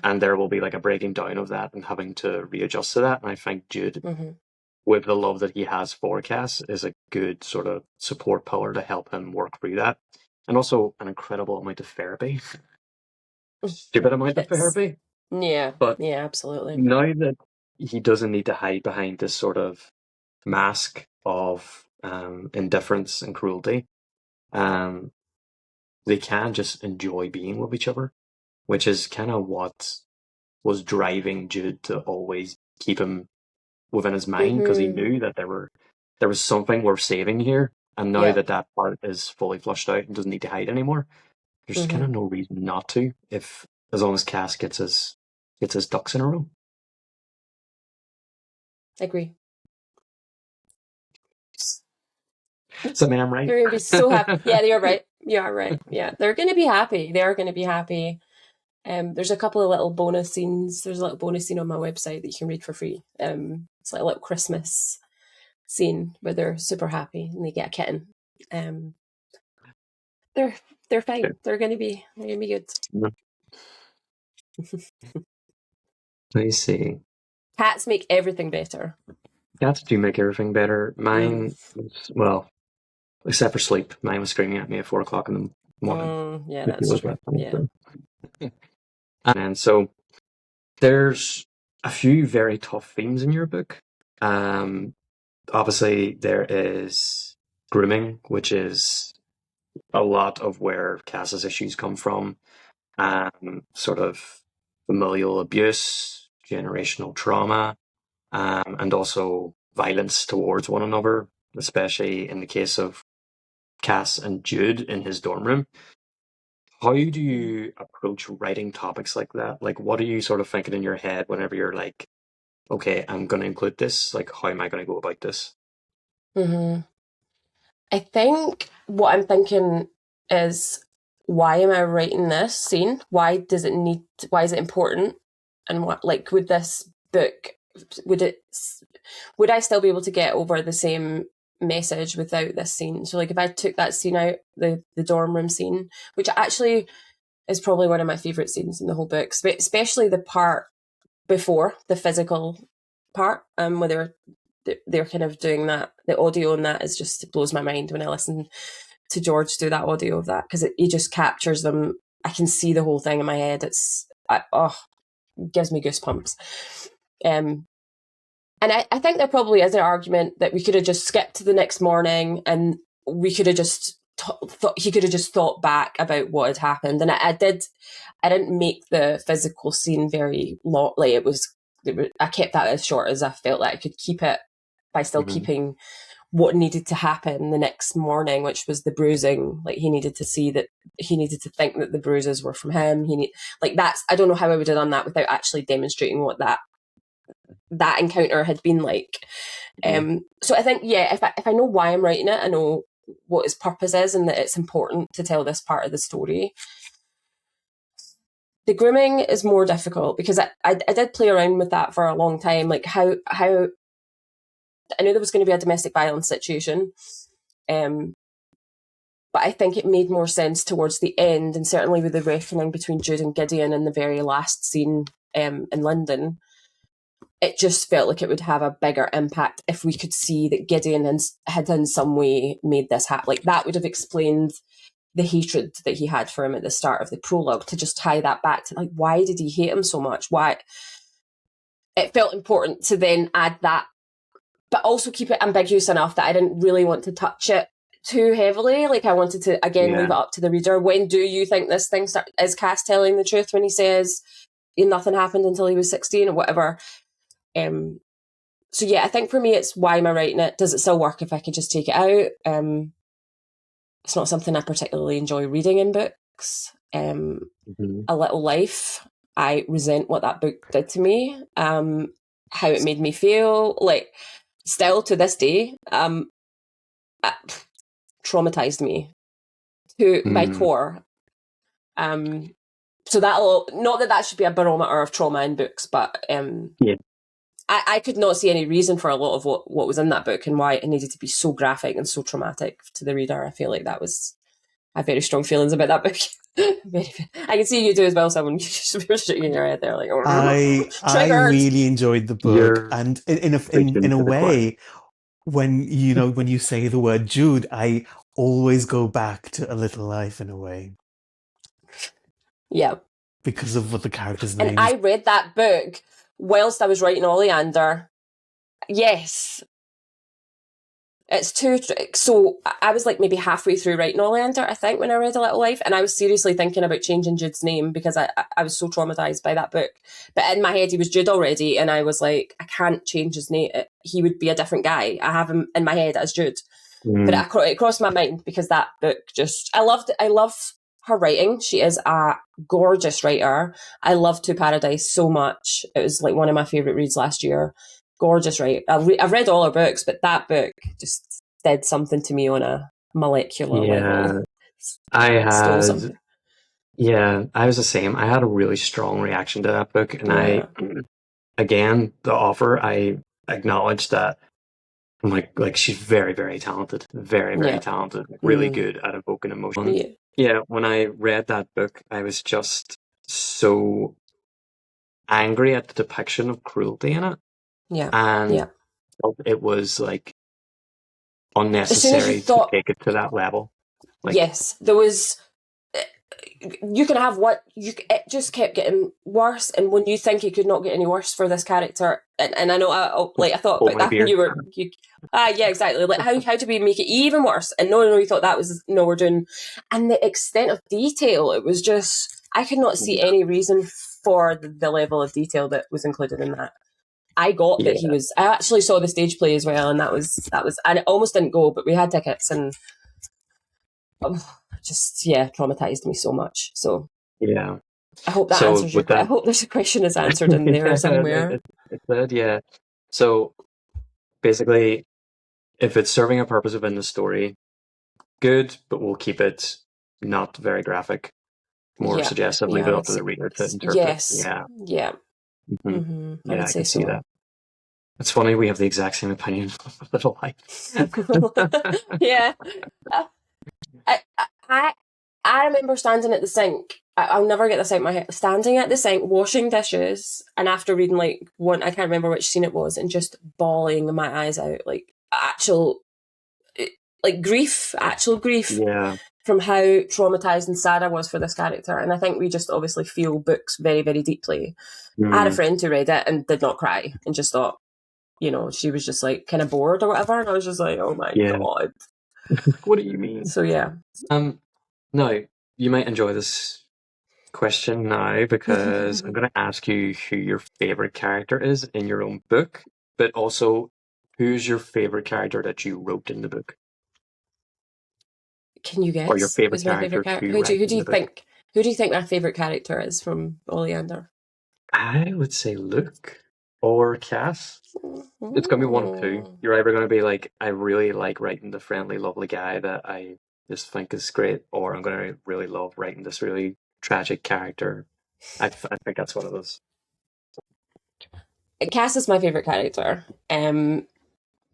And there will be like a breaking down of that and having to readjust to that. And I think Jude, with the love that he has for Cas, is a good sort of support pillar to help him work through that. And also an incredible amount of therapy. Stupid amount of therapy. Yeah. But yeah, absolutely. Now that he doesn't need to hide behind this sort of mask of indifference and cruelty, they can just enjoy being with each other. which is kind of what was driving Jude to always keep him within his mind, because he knew that there was something worth saving here, and now Yeah. that part is fully flushed out and doesn't need to hide anymore, there's kind of no reason not to, if as long as Cas gets his ducks in a row. Agree. So I mean, I'm right. They're going to be so happy. Yeah, you're right. You are right. Yeah, they're going to be happy. They are going to be happy. There's a couple of little bonus scenes. There's a little bonus scene on my website that you can read for free. It's like a little Christmas scene where they're super happy and they get a kitten. They're fine. Okay. They're gonna be good. I see. Cats make everything better. Cats do make everything better. Mine was, well, except for sleep. Mine was screaming at me at 4 o'clock in the morning. Yeah, that's true. Yeah. And so there's a few very tough themes in your book. Obviously, there is grooming, which is a lot of where Cas's issues come from. Sort of familial abuse, generational trauma, and also violence towards one another, especially in the case of Cas and Jude in his dorm room. How do you approach writing topics like that? Like, what are you sort of thinking in your head whenever you're like, okay, I'm going to include this? Like, how am I going to go about this? I think what I'm thinking is, why am I writing this scene? Why is it important? And what, like, would this book, would I still be able to get over the same message without this scene? So like, if I took that scene out, the dorm room scene, which actually is probably one of my favorite scenes in the whole book, especially the part before the physical part, where they're kind of doing that. The audio on that is just, it blows my mind when I listen to George do that audio of that, because he just captures them. I can see the whole thing in my head. It gives me goosebumps. And I think there probably is an argument that we could have just skipped to the next morning, and we could have just he could have just thought back about what had happened. And I didn't make the physical scene very long. Like I kept that as short as I felt like I could keep it, by still keeping what needed to happen the next morning, which was the bruising. Like, he needed to think that the bruises were from him. I don't know how I would have done that without actually demonstrating what that encounter had been like. So I think, if I know why I'm writing it, I know what its purpose is, and that it's important to tell this part of the story. The grooming is more difficult, because I did play around with that for a long time. Like, how I knew there was going to be a domestic violence situation, but I think it made more sense towards the end, and certainly with the reckoning between Jude and Gideon in the very last scene in London. It just felt like it would have a bigger impact if we could see that Gideon had in some way made this happen. Like, that would have explained the hatred that he had for him at the start of the prologue, to just tie that back to, like, why did he hate him so much? Why? It felt important to then add that, but also keep it ambiguous enough that I didn't really want to touch it too heavily. Like, I wanted to, again, leave it up to the reader. When do you think this thing is Cas telling the truth when he says nothing happened until he was 16 or whatever? So I think for me, it's, why am I writing it? Does it still work if I could just take it out? It's not something I particularly enjoy reading in books. A Little Life, I resent what that book did to me, how it made me feel. Like, still to this day, traumatized me to my core. So not that should be a barometer of trauma in books, but I could not see any reason for a lot of what was in that book, and why it needed to be so graphic and so traumatic to the reader. I feel like that was, I have very strong feelings about that book. I can see you do as well, someone you're shaking your head there, like, I really enjoyed the book, and in a way, when you say the word Jude, I always go back to A Little Life in a way. Yeah. Because of what the character's name is. And I read that book whilst I was writing Oleander. Yes. It's too. So I was like maybe halfway through writing Oleander, I think, when I read A Little Life, and I was seriously thinking about changing Jude's name because I was so traumatized by that book. But in my head, he was Jude already, and I was like, I can't change his name. He would be a different guy. I have him in my head as Jude, but it crossed my mind because that book just I loved. I love her writing. She is a gorgeous writer. I love To Paradise so much. It was like one of my favorite reads last year. Gorgeous, right? I've read all her books, but that book just did something to me on a molecular level. I Stole had, something. I was the same. I had a really strong reaction to that book, and Yeah. again, the author, I acknowledge that I'm like she's very, very talented, very, very Yeah. talented, really good at evoking emotion. Yeah. Yeah, when I read that book, I was just so angry at the depiction of cruelty in it, Yeah. and Yeah. it was like As soon as you unnecessary to thought, take it to that level. Like, yes, there was. You can have what you. It just kept getting worse, and when you think it could not get any worse for this character, and I know, I thought hold about my that when beer. yeah, exactly. Like how do we make it even worse? And no, you thought that was no, we're doing, and the extent of detail, it was just I could not see any reason for the level of detail that was included in that. I got that he was. I actually saw the stage play as well, and that was, and it almost didn't go, but we had tickets, and just traumatized me so much. So Yeah. I hope that So answers your with question. I that, hope there's a question is answered in there somewhere. it said, yeah. So basically, if it's serving a purpose within the story, good, but we'll keep it not very graphic, more Yeah, suggestive, leave yeah, I it would up to say the reader to interpret. yes. Yeah. Yeah, Hmm. I Yeah, would I say can see so. that. It's funny, we have the exact same opinion of a Little Life. Yeah, I, I I remember standing at the sink. I'll never get this out of my head. Standing at the sink, washing dishes, and after reading like one, I can't remember which scene it was, and just bawling my eyes out, like actual, like grief, actual grief Yeah. from how traumatized and sad I was for this character. And I think we just obviously feel books very, very deeply. I had a friend who read it and did not cry and just thought, she was just like kind of bored or whatever. And I was just like, oh my God. What do you mean? So yeah. No, you might enjoy this question now because I'm going to ask you who your favorite character is in your own book, but also who's your favorite character that you wrote in the book, Can you or your guess favorite who's my favorite character character? to write Who do in you the book? think? Who do you think my favorite character is from Oleander? I would say Luke or Cass. It's going to be one of two. Mm. You're either going to be like, I really like writing the friendly, lovely guy that I just think is great, or I'm going to really love writing this really tragic character. I think that's what it is. Cass is my favorite character,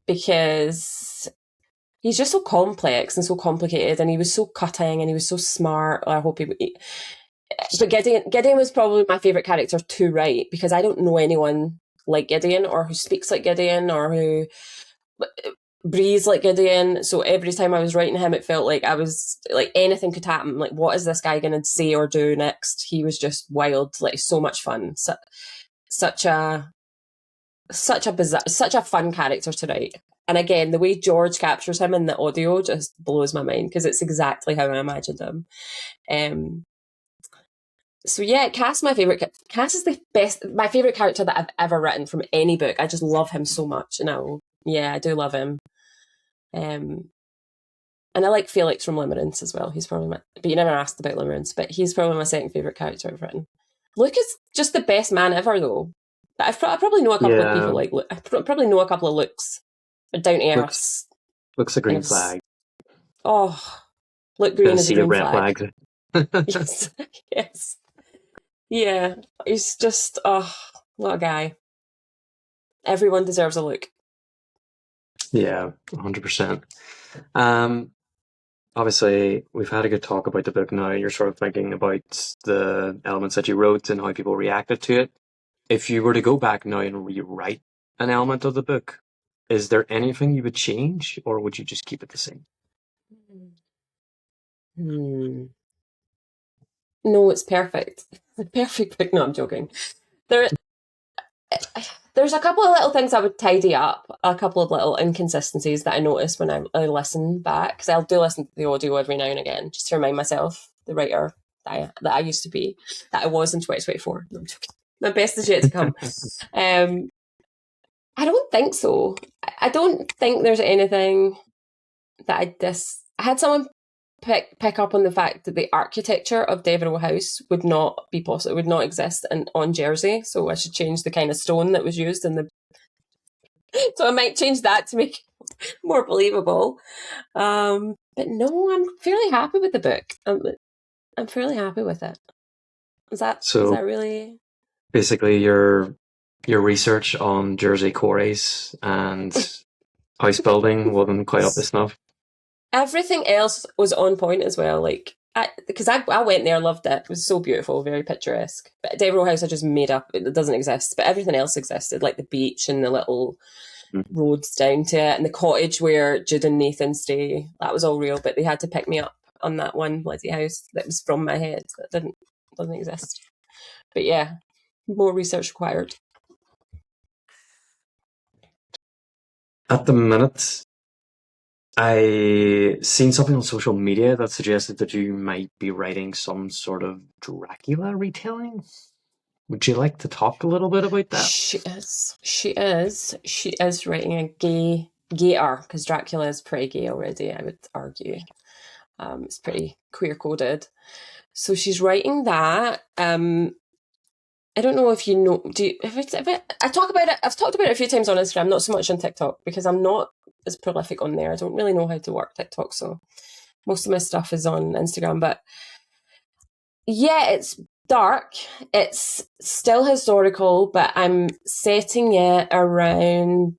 because he's just so complex and so complicated, and he was so cutting and he was so smart. I hope he. But Gideon was probably my favorite character to write because I don't know anyone like Gideon or who speaks like Gideon or who breathes like Gideon. So every time I was writing him, it felt like I was like anything could happen. Like, what is this guy going to say or do next? He was just wild, like so much fun. Such a bizarre, such a fun character to write. And again, the way George captures him in the audio just blows my mind because it's exactly how I imagined him. So yeah, Cass, my favorite. Cass is the best, my favorite character that I've ever written from any book. I just love him so much, and I do love him. And I like Felix from Limerence as well. He's probably but you never asked about Limerence, but he's probably my second favorite character I've written. Luke is just the best man ever, though. But I probably know a couple of people like Luke. I probably know a couple of Lukes, or down to earth. Looks a Kind green of, flag. oh, Luke Green is a See your green red flag. flags. Yes, yes. Yeah, he's just, what a guy. Everyone deserves a look. Yeah, 100%. Obviously, we've had a good talk about the book now. You're sort of thinking about the elements that you wrote and how people reacted to it. If you were to go back now and rewrite an element of the book, is there anything you would change, or would you just keep it the same? No, it's perfect. The perfect book. No, I'm joking. There, There's a couple of little things I would tidy up, a couple of little inconsistencies that I notice when I listen back, because I'll do listen to the audio every now and again, just to remind myself, the writer that I used to be, that I was in 2024. No, I'm joking. My best is yet to come. I don't think so. I don't think there's anything that I had someone pick up on the fact that the architecture of Devereux House would not be possible, would not exist on Jersey. So I should change the kind of stone that was used in the. So I might change that to make it more believable. But no, I'm fairly happy with the book. I'm fairly happy with it. Is that really? Basically, your research on Jersey quarries and house building wasn't quite up to snuff. Everything else was on point as well. Like, because I went there, loved it. It was so beautiful, very picturesque. But Devereux House I just made up. It doesn't exist. But everything else existed, like the beach and the little roads down to it and the cottage where Jude and Nathan stay. That was all real, but they had to pick me up on that one bloody house that was from my head that doesn't exist. But yeah, more research required. At the minute, I seen something on social media that suggested that you might be writing some sort of Dracula retelling. Would you like to talk a little bit about that? She is writing a gayer, because Dracula is pretty gay already, I would argue. It's pretty queer coded. So she's writing that. I don't know if you know. I talk about it. I've talked about it a few times on Instagram, not so much on TikTok because I'm not as prolific on there. I don't really know how to work TikTok, so most of my stuff is on Instagram. But yeah, it's dark. It's still historical, but I'm setting it around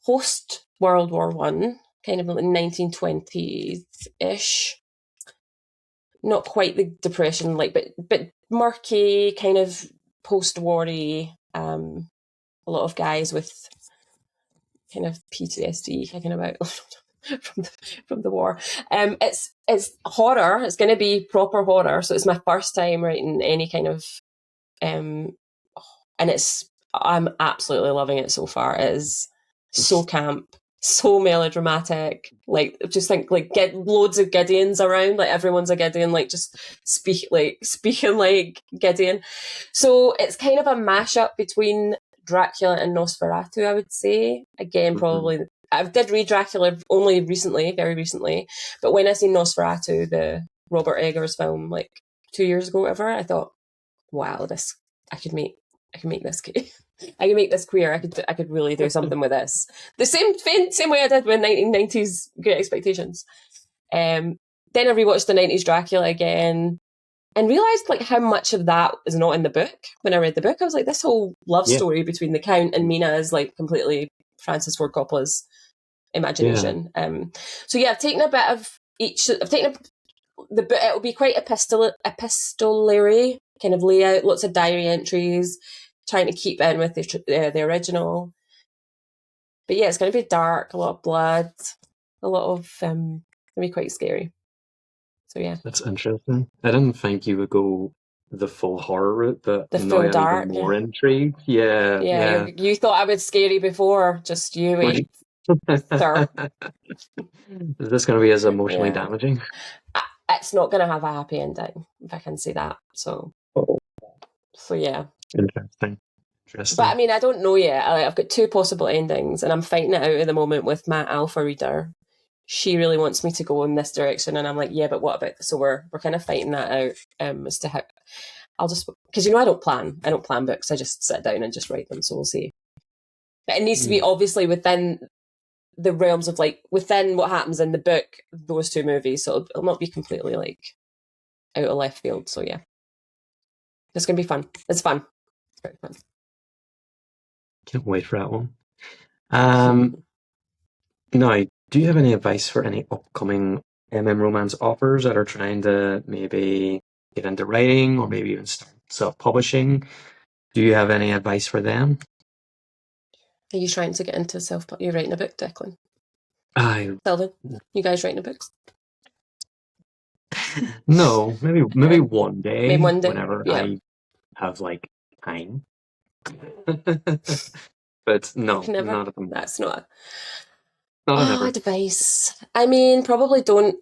post World War One, kind of like 1920s ish. Not quite the Depression, but murky, kind of post-war-y. A lot of guys with kind of PTSD kicking about from the war. It's horror. It's going to be proper horror. So it's my first time writing any kind of, and I'm absolutely loving it so far. It is so camp, so melodramatic. Like, just think, like, get loads of Gideons around. Like, everyone's a Gideon. Like, just speaking like Gideon. So it's kind of a mashup between Dracula and Nosferatu, I would say. Again, probably. I did read Dracula only recently, very recently. But when I seen Nosferatu, the Robert Eggers film, like 2 years ago, whatever, I thought, wow, I could make this gay. I can make this queer. I could really do something with this. The same way I did with 1990s Great Expectations. Then I rewatched the 90s Dracula again and realised like how much of that is not in the book. When I read the book, I was like, this whole love story between the Count and Mina is like completely Francis Ford Coppola's imagination. Yeah. So yeah, I've taken a bit of each. I've taken the book. It will be quite epistolary kind of layout. Lots of diary entries. Trying to keep in with the original. But yeah, it's going to be dark, a lot of blood, a lot of, going to be quite scary. So yeah. That's interesting. I didn't think you would go the full horror route, but the full dark. Even more intrigued. Yeah. Yeah. You thought I was scary before, just you wait. Sir. Is this going to be as emotionally damaging? It's not going to have a happy ending, if I can say that. So yeah. Interesting. But I mean, I don't know yet. I've got 2 possible endings, and I'm fighting it out at the moment with my alpha reader. She really wants me to go in this direction, and I'm like, yeah, but what about this? So we're kind of fighting that out as to how I'll just, because I don't plan books. I just sit down and just write them. So we'll see. But it needs to be obviously within the realms of like within what happens in the book, those 2 movies. So it'll not be completely like out of left field. So yeah, it's gonna be fun. It's fun. It's very fun. Can't wait for that one. Now, do you have any advice for any upcoming romance authors that are trying to maybe get into writing or maybe even start self-publishing? Do you have any advice for them? Are you trying to get into you're writing a book, Declan? Silvan, you guys writing a book? No, maybe one day. Maybe one day. Whenever I have like time. But no, Never. not at the moment. That's not. Not an ever. Advice. I mean, probably don't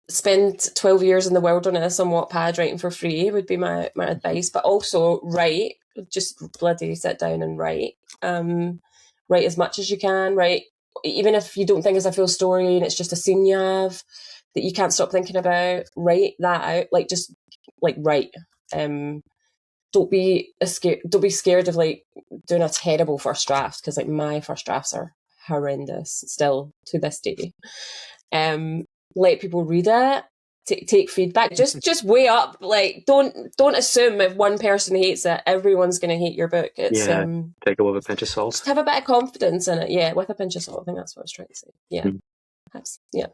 spend 12 years in the wilderness on Wattpad writing for free would be my advice. But also write. Just bloody sit down and write. Write as much as you can. Write, even if you don't think it's a full story and it's just a scene you have that you can't stop thinking about. Write that out. Like, just like write. Don't be scared of like doing a terrible first draft, because like my first drafts are horrendous still to this day. Let people read it. Take feedback. Just weigh up. Like, don't assume if one person hates it, everyone's going to hate your book. It's take it with a pinch of salt. Just have a bit of confidence in it. Yeah, with a pinch of salt. I think that's what I was trying to say. Yeah, yeah.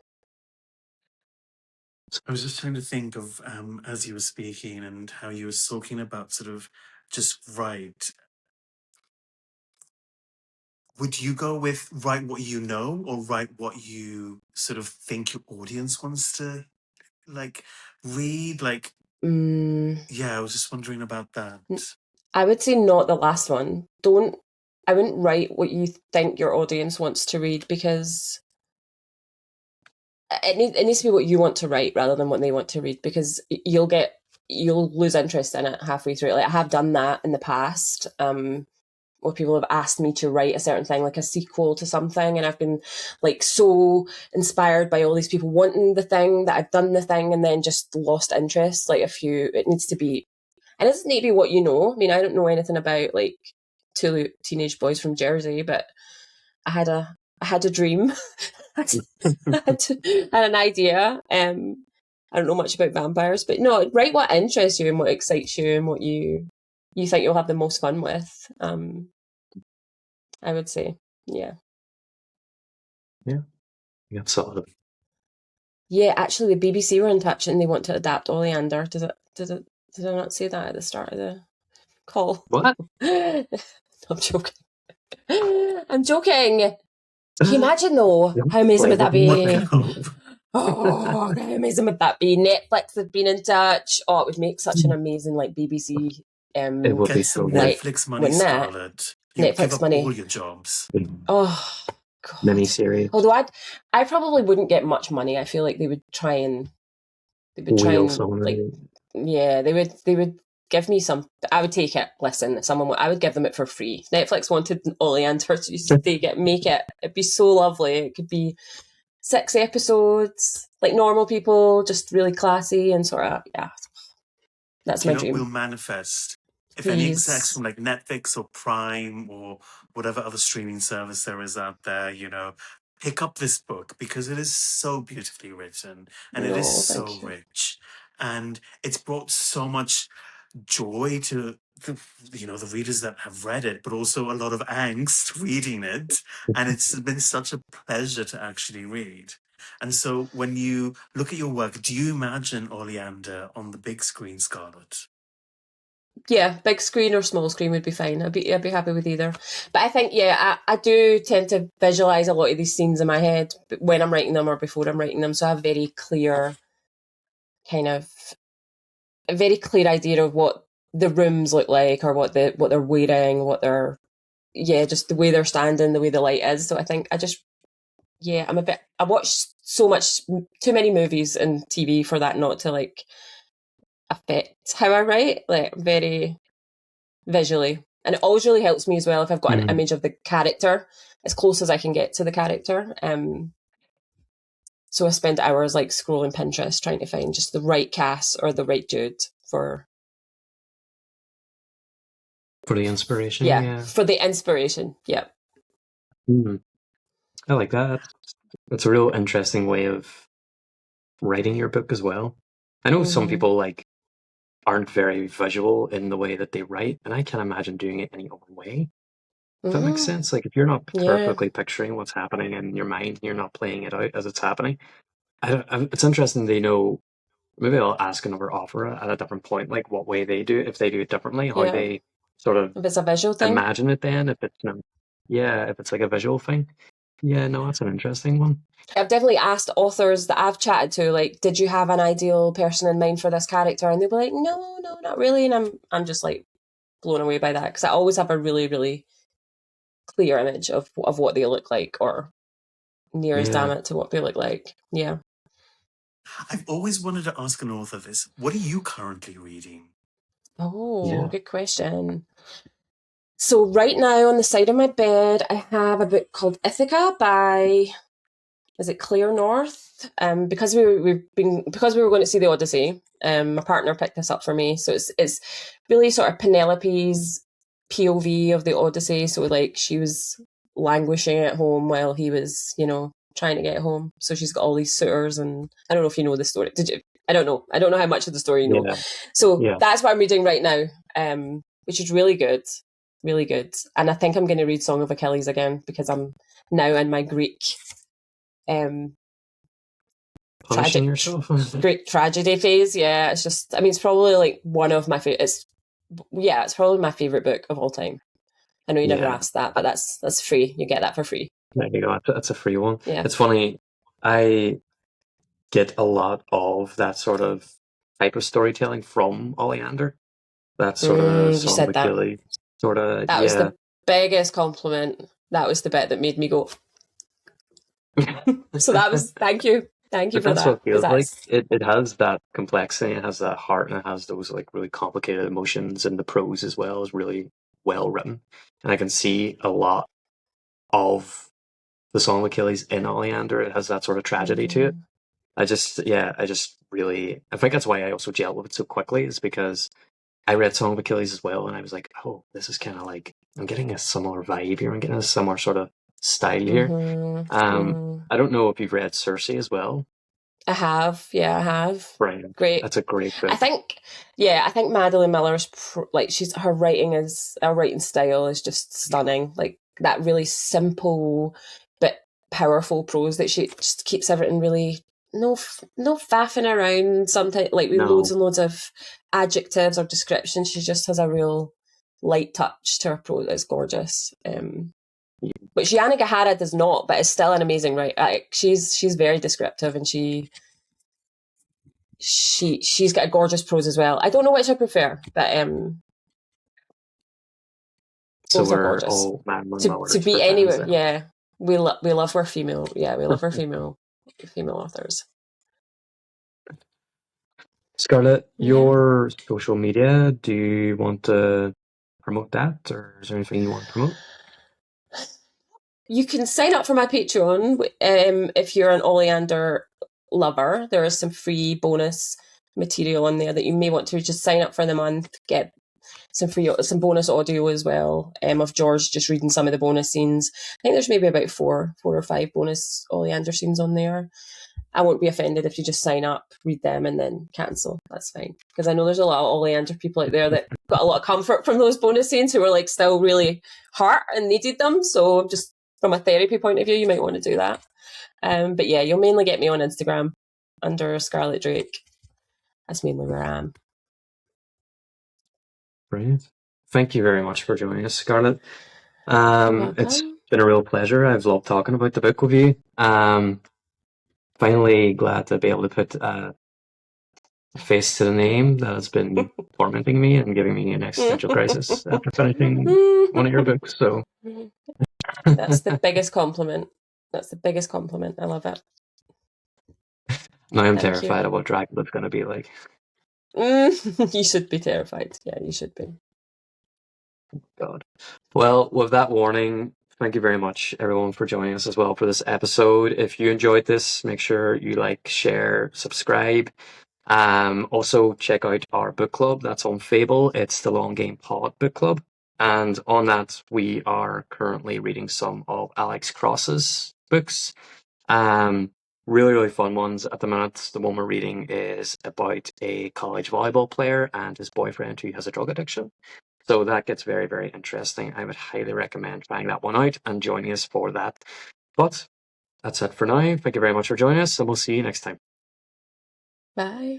I was just trying to think of as you were speaking and how you were talking about sort of just write. Would you go with write what you know, or write what you sort of think your audience wants to like read? Like, yeah, I was just wondering about that. I would say not the last one. I wouldn't write what you think your audience wants to read, because it needs to be what you want to write rather than what they want to read, because you'll lose interest in it halfway through. Like, I have done that in the past, where people have asked me to write a certain thing, like a sequel to something, and I've been like so inspired by all these people wanting the thing that I've done the thing, and then just lost interest. Like, it needs to be, and it doesn't need to be what you know. I mean, I don't know anything about like two teenage boys from Jersey, but I had a dream. I had an idea. I don't know much about vampires, but no, write what interests you and what excites you and what you think you'll have the most fun with. I would say, yeah. Yeah, sort of. Yeah, actually, the BBC were in touch and they want to adapt Oleander. Did I not say that at the start of the call? What? I'm joking. I'm joking. Can you imagine though? How amazing would that be? Oh, how amazing would that be? Netflix have been in touch. Oh, it would make such an amazing like BBC. It would be so Netflix money, Scarlett. You give up money. all your jobs. Oh, God. Miniseries. Although I probably wouldn't get much money. I feel like they would try and like, yeah, they would give me some. I would take it. Listen, I would give them it for free. Netflix wanted Oleander to make it. It'd be so lovely. It could be 6 episodes, like normal people, just really classy and sort of, yeah. That's my dream. We'll manifest. If Please. Any execs from like Netflix or Prime or whatever other streaming service there is out there, pick up this book, because it is so beautifully written and it is so rich, and it's brought so much joy to the readers that have read it, but also a lot of angst reading it, and it's been such a pleasure to actually read. And so when you look at your work, do you imagine Oleander on the big screen, Scarlett? Yeah, big screen or small screen would be fine. I'd be happy with either. But I think, I do tend to visualize a lot of these scenes in my head when I'm writing them or before I'm writing them. So I have a very clear idea of what the rooms look like, or what they're wearing, just the way they're standing, the way the light is. So I think I watch so much, too many movies and TV for that not to like affect how I write, like very visually. And it always really helps me as well if I've got an image of the character as close as I can get to the character. So I spend hours like scrolling Pinterest trying to find just the right Cas or the right Jude for the inspiration. Yeah, for the inspiration. Yeah. I like that. It's a real interesting way of writing your book as well. I know some people like aren't very visual in the way that they write, and I can't imagine doing it any other way. If that makes sense. Like, if you're not perfectly picturing what's happening in your mind, you're not playing it out as it's happening. It's interesting to maybe I'll ask another author at a different point, like what way they do it, if they do it differently, how they sort of if it's a visual thing, imagine it then, if it's if it's like a visual thing. Yeah, no, that's an interesting one. I've definitely asked authors that I've chatted to, like, did you have an ideal person in mind for this character? And they'll be like, no, not really. And I'm just like, blown away by that, because I always have a really, really clear image of what they look like, or near as damn it to what they look like. Yeah. I've always wanted to ask an author this. What are you currently reading? Oh, good question. So right now on the side of my bed, I have a book called Ithaca by, is it Claire North? Because we were going to see the Odyssey, my partner picked this up for me. So it's really sort of Penelope's POV of the Odyssey. So like she was languishing at home while he was, trying to get home. So she's got all these suitors, and I don't know if you know the story. Did you? I don't know how much of the story you know. So that's what I'm reading right now, which is really good. Really good. And I think I'm going to read Song of Achilles again, because I'm now in my Greek Greek tragedy phase. Yeah, it's just, I mean, it's probably like one of my favorite. It's probably my favorite book of all time. I know you never asked that, but that's free. You get that for free. There you go. That's a free one. Yeah. It's funny. I get a lot of that sort of type of storytelling from Oleander. That sort of Song of Achilles. That was the biggest compliment. That was the bit that made me go. So that was, thank you for that. That's what it feels like. It has that complexity, it has that heart, and it has those like really complicated emotions, and the prose as well is really well written. And I can see a lot of the Song of Achilles in Oleander. It has that sort of tragedy to it. I think that's why I also gel with it so quickly, is because I read Song of Achilles as well, and I was like, oh, this is kind of like, I'm getting a similar vibe here. I'm getting a similar sort of style here. I don't know if you've read Circe as well. I have. Yeah, I have. Right. Great. That's a great book. I think Madeline Miller's her writing style is just stunning. Like that really simple but powerful prose that she just keeps everything really no faffing around sometimes, like with loads and loads of adjectives or descriptions. She just has a real light touch to her prose. It's gorgeous. Which Yana Gahara does not, but it's still an amazing writer. She's very descriptive, and she's got a gorgeous prose as well. I don't know which I prefer, but so both are gorgeous. All to be anywhere, yeah. We love our female, we love our female authors. Scarlett, your social media, do you want to promote that, or is there anything you want to promote? You can sign up for my Patreon if you're an Oleander lover. There is some free bonus material on there that you may want to just sign up for the month, get some bonus audio as well, of George just reading some of the bonus scenes. I think there's maybe about four or five bonus Oleander scenes on there. I won't be offended if you just sign up, read them, and then cancel. That's fine. Because I know there's a lot of Oleander people out there that got a lot of comfort from those bonus scenes, who were like still really hurt and needed them. So just from a therapy point of view, you might want to do that. But yeah, you'll mainly get me on Instagram under Scarlett Drake. That's mainly where I am. Brilliant. Thank you very much for joining us, Scarlett. It's been a real pleasure. I've loved talking about the book with you. Finally glad to be able to put a face to the name that has been tormenting me and giving me an existential crisis after finishing one of your books. So that's the biggest compliment. I love it. Now I'm terrified of what Dracula's going to be like. You should be terrified. Yeah, you should be. God. Well, with that warning, thank you very much, everyone, for joining us as well for this episode. If you enjoyed this, make sure you like, share, subscribe. Also, check out our book club. That's on Fable. It's the Long Game Pod book club. And on that, we are currently reading some of Alex Cross's books. Really, really fun ones at the minute. The one we're reading is about a college volleyball player and his boyfriend who has a drug addiction. So that gets very, very interesting. I would highly recommend trying that one out and joining us for that. But that's it for now. Thank you very much for joining us, and we'll see you next time. Bye.